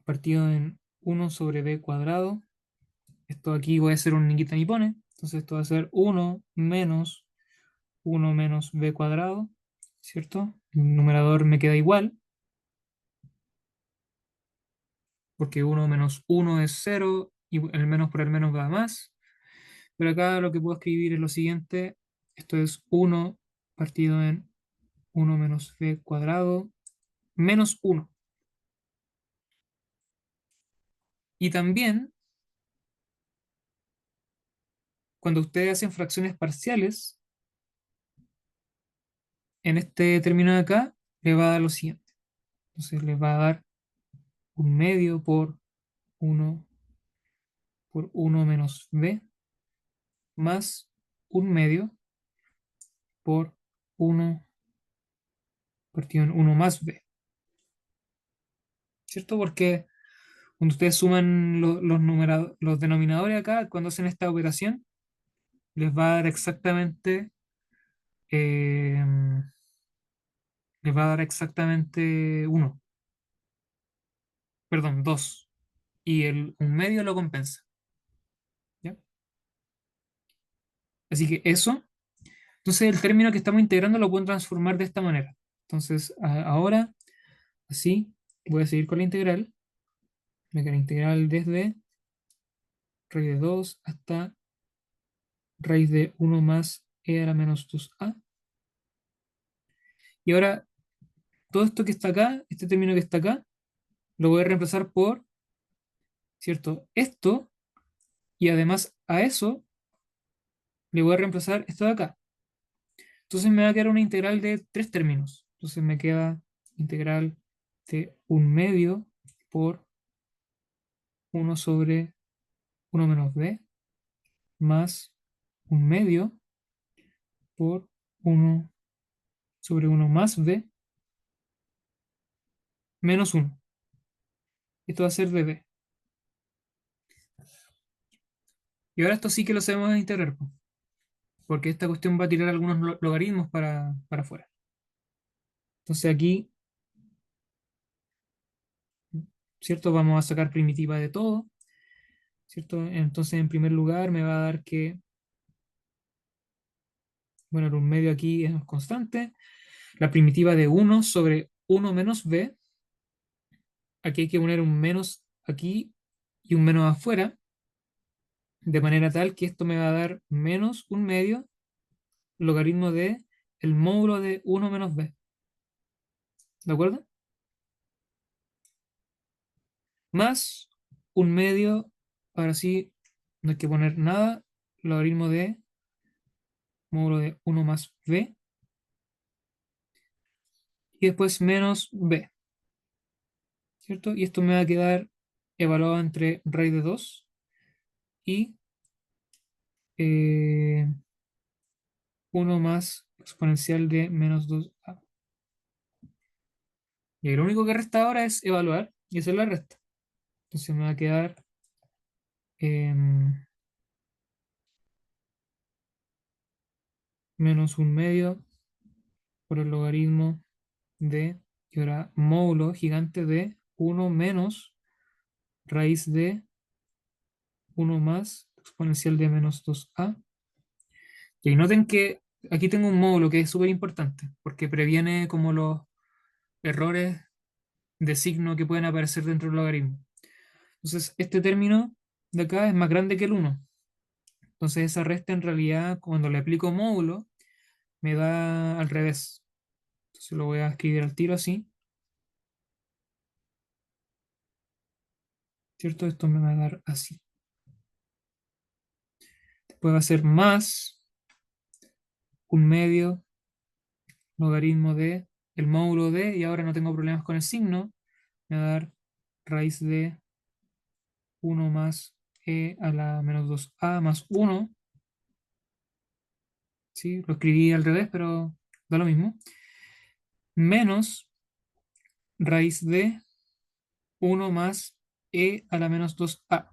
partido en 1 sobre b cuadrado Esto aquí voy a hacer un Nikita Nipone. Entonces esto va a ser uno menos b cuadrado, ¿cierto? El numerador me queda igual, porque uno menos uno es cero y el menos por el menos va a más. Pero acá lo que puedo escribir es lo siguiente. Esto es uno partido en uno menos b cuadrado menos uno. Y también, cuando ustedes hacen fracciones parciales, en este término de acá, le va a dar lo siguiente. Entonces le va a dar un medio uno por uno menos b más un medio por uno partido en uno más b. ¿Cierto? Porque cuando ustedes suman los denominadores acá, cuando hacen esta operación, les va a dar exactamente, eh, les va a dar exactamente uno, perdón, dos. Y un medio lo compensa. ¿Ya? Así que eso. Entonces el término que estamos integrando lo pueden transformar de esta manera. Entonces ahora, así, voy a seguir con la integral. Me queda la integral desde raíz de 2 hasta raíz de uno más e a la menos 2a. Y ahora todo esto que está acá, este término que está acá, lo voy a reemplazar por, ¿cierto? Esto, y además a eso le voy a reemplazar esto de acá. Entonces me va a quedar una integral de tres términos. Entonces me queda integral de un medio por uno sobre uno menos b más un medio por uno sobre uno más b menos uno. Esto va a ser de b. Y ahora esto sí que lo sabemos integrar, po, porque esta cuestión va a tirar algunos logaritmos para afuera. Entonces aquí, ¿cierto? Vamos a sacar primitiva de todo, ¿cierto? Entonces en primer lugar me va a dar que, bueno, un medio aquí es constante. La primitiva de uno sobre uno menos b, aquí hay que poner un menos aquí y un menos afuera, de manera tal que esto me va a dar menos un medio logaritmo de el módulo de uno menos b. ¿De acuerdo? Más un medio, ahora sí, no hay que poner nada, logaritmo de módulo de uno más b, y después menos b, ¿cierto? Y esto me va a quedar evaluado entre raíz de 2 y 1 más exponencial de menos 2a. Y lo único que resta ahora es evaluar y hacer la resta. Entonces me va a quedar menos un medio por el logaritmo de, y ahora módulo gigante de uno menos raíz de uno más exponencial de menos 2a. Y noten que aquí tengo un módulo que es súper importante, porque previene como los errores de signo que pueden aparecer dentro del logaritmo. Entonces, este término de acá es más grande que el uno. Entonces, esa resta en realidad, cuando le aplico módulo, me da al revés. Entonces, lo voy a escribir al tiro así, ¿cierto? Esto me va a dar así. Después va a ser más un medio logaritmo de el módulo de, y ahora no tengo problemas con el signo, me va a dar raíz de uno más e a la menos 2a más uno. ¿Sí? Lo escribí al revés, pero da lo mismo, menos raíz de uno más e a la menos 2a.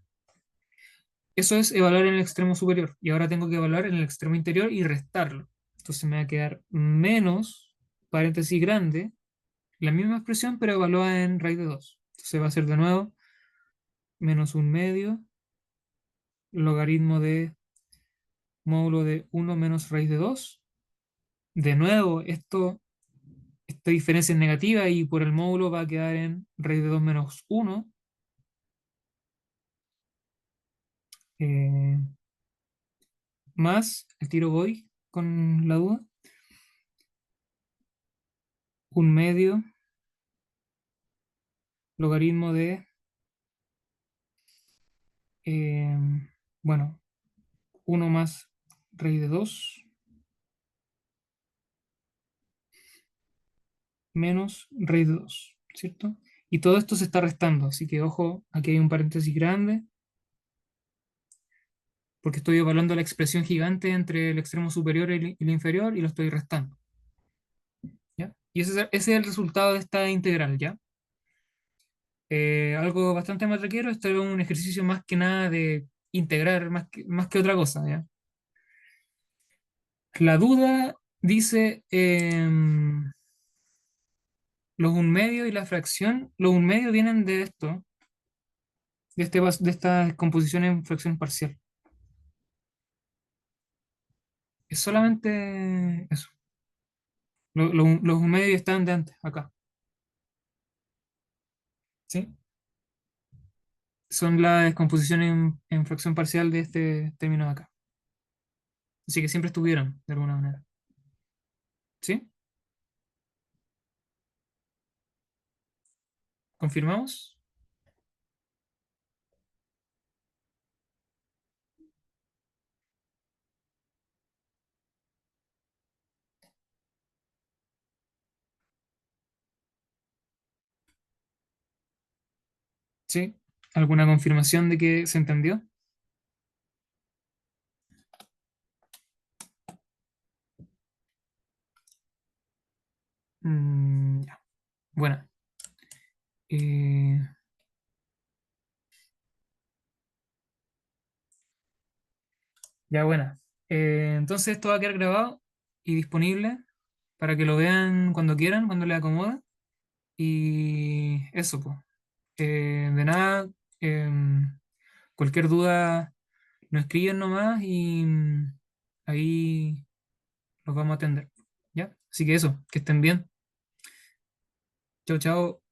Eso es evaluar en el extremo superior, y ahora tengo que evaluar en el extremo interior y restarlo. Entonces me va a quedar menos, paréntesis grande, la misma expresión, pero evaluada en raíz de 2. Entonces va a ser de nuevo menos un medio logaritmo de módulo de 1 menos raíz de 2. De nuevo, esta diferencia es negativa y por el módulo va a quedar en raíz de 2 menos 1. eh, Más, al tiro voy con la duda, un medio logaritmo de, eh, bueno, 1 más raíz de 2 menos raíz de 2, ¿cierto? Y todo esto se está restando, así que ojo, aquí hay un paréntesis grande, porque estoy evaluando la expresión gigante entre el extremo superior y el inferior y lo estoy restando, ¿ya? Y ese es el resultado de esta integral, ¿ya? Algo bastante más requiero, esto es un ejercicio más que nada de integrar, más que otra cosa, ¿ya? La duda dice, los un medio y la fracción, los un medio vienen de esto, de esta composición en fracción parcial. Es solamente eso. Los un medio están de antes, acá, ¿sí? Son la descomposición en fracción parcial de este término de acá. Así que siempre estuvieron, de alguna manera. ¿Sí? ¿Confirmamos? ¿Sí? ¿Alguna confirmación de que se entendió? Ya. Bueno. Eh, ya, buena. Entonces esto va a quedar grabado y disponible para que lo vean cuando quieran, cuando les acomode. Y eso, pues. De nada, cualquier duda nos escriben nomás y ahí los vamos a atender. ¿Ya? Así que eso, que estén bien. Chao, chao.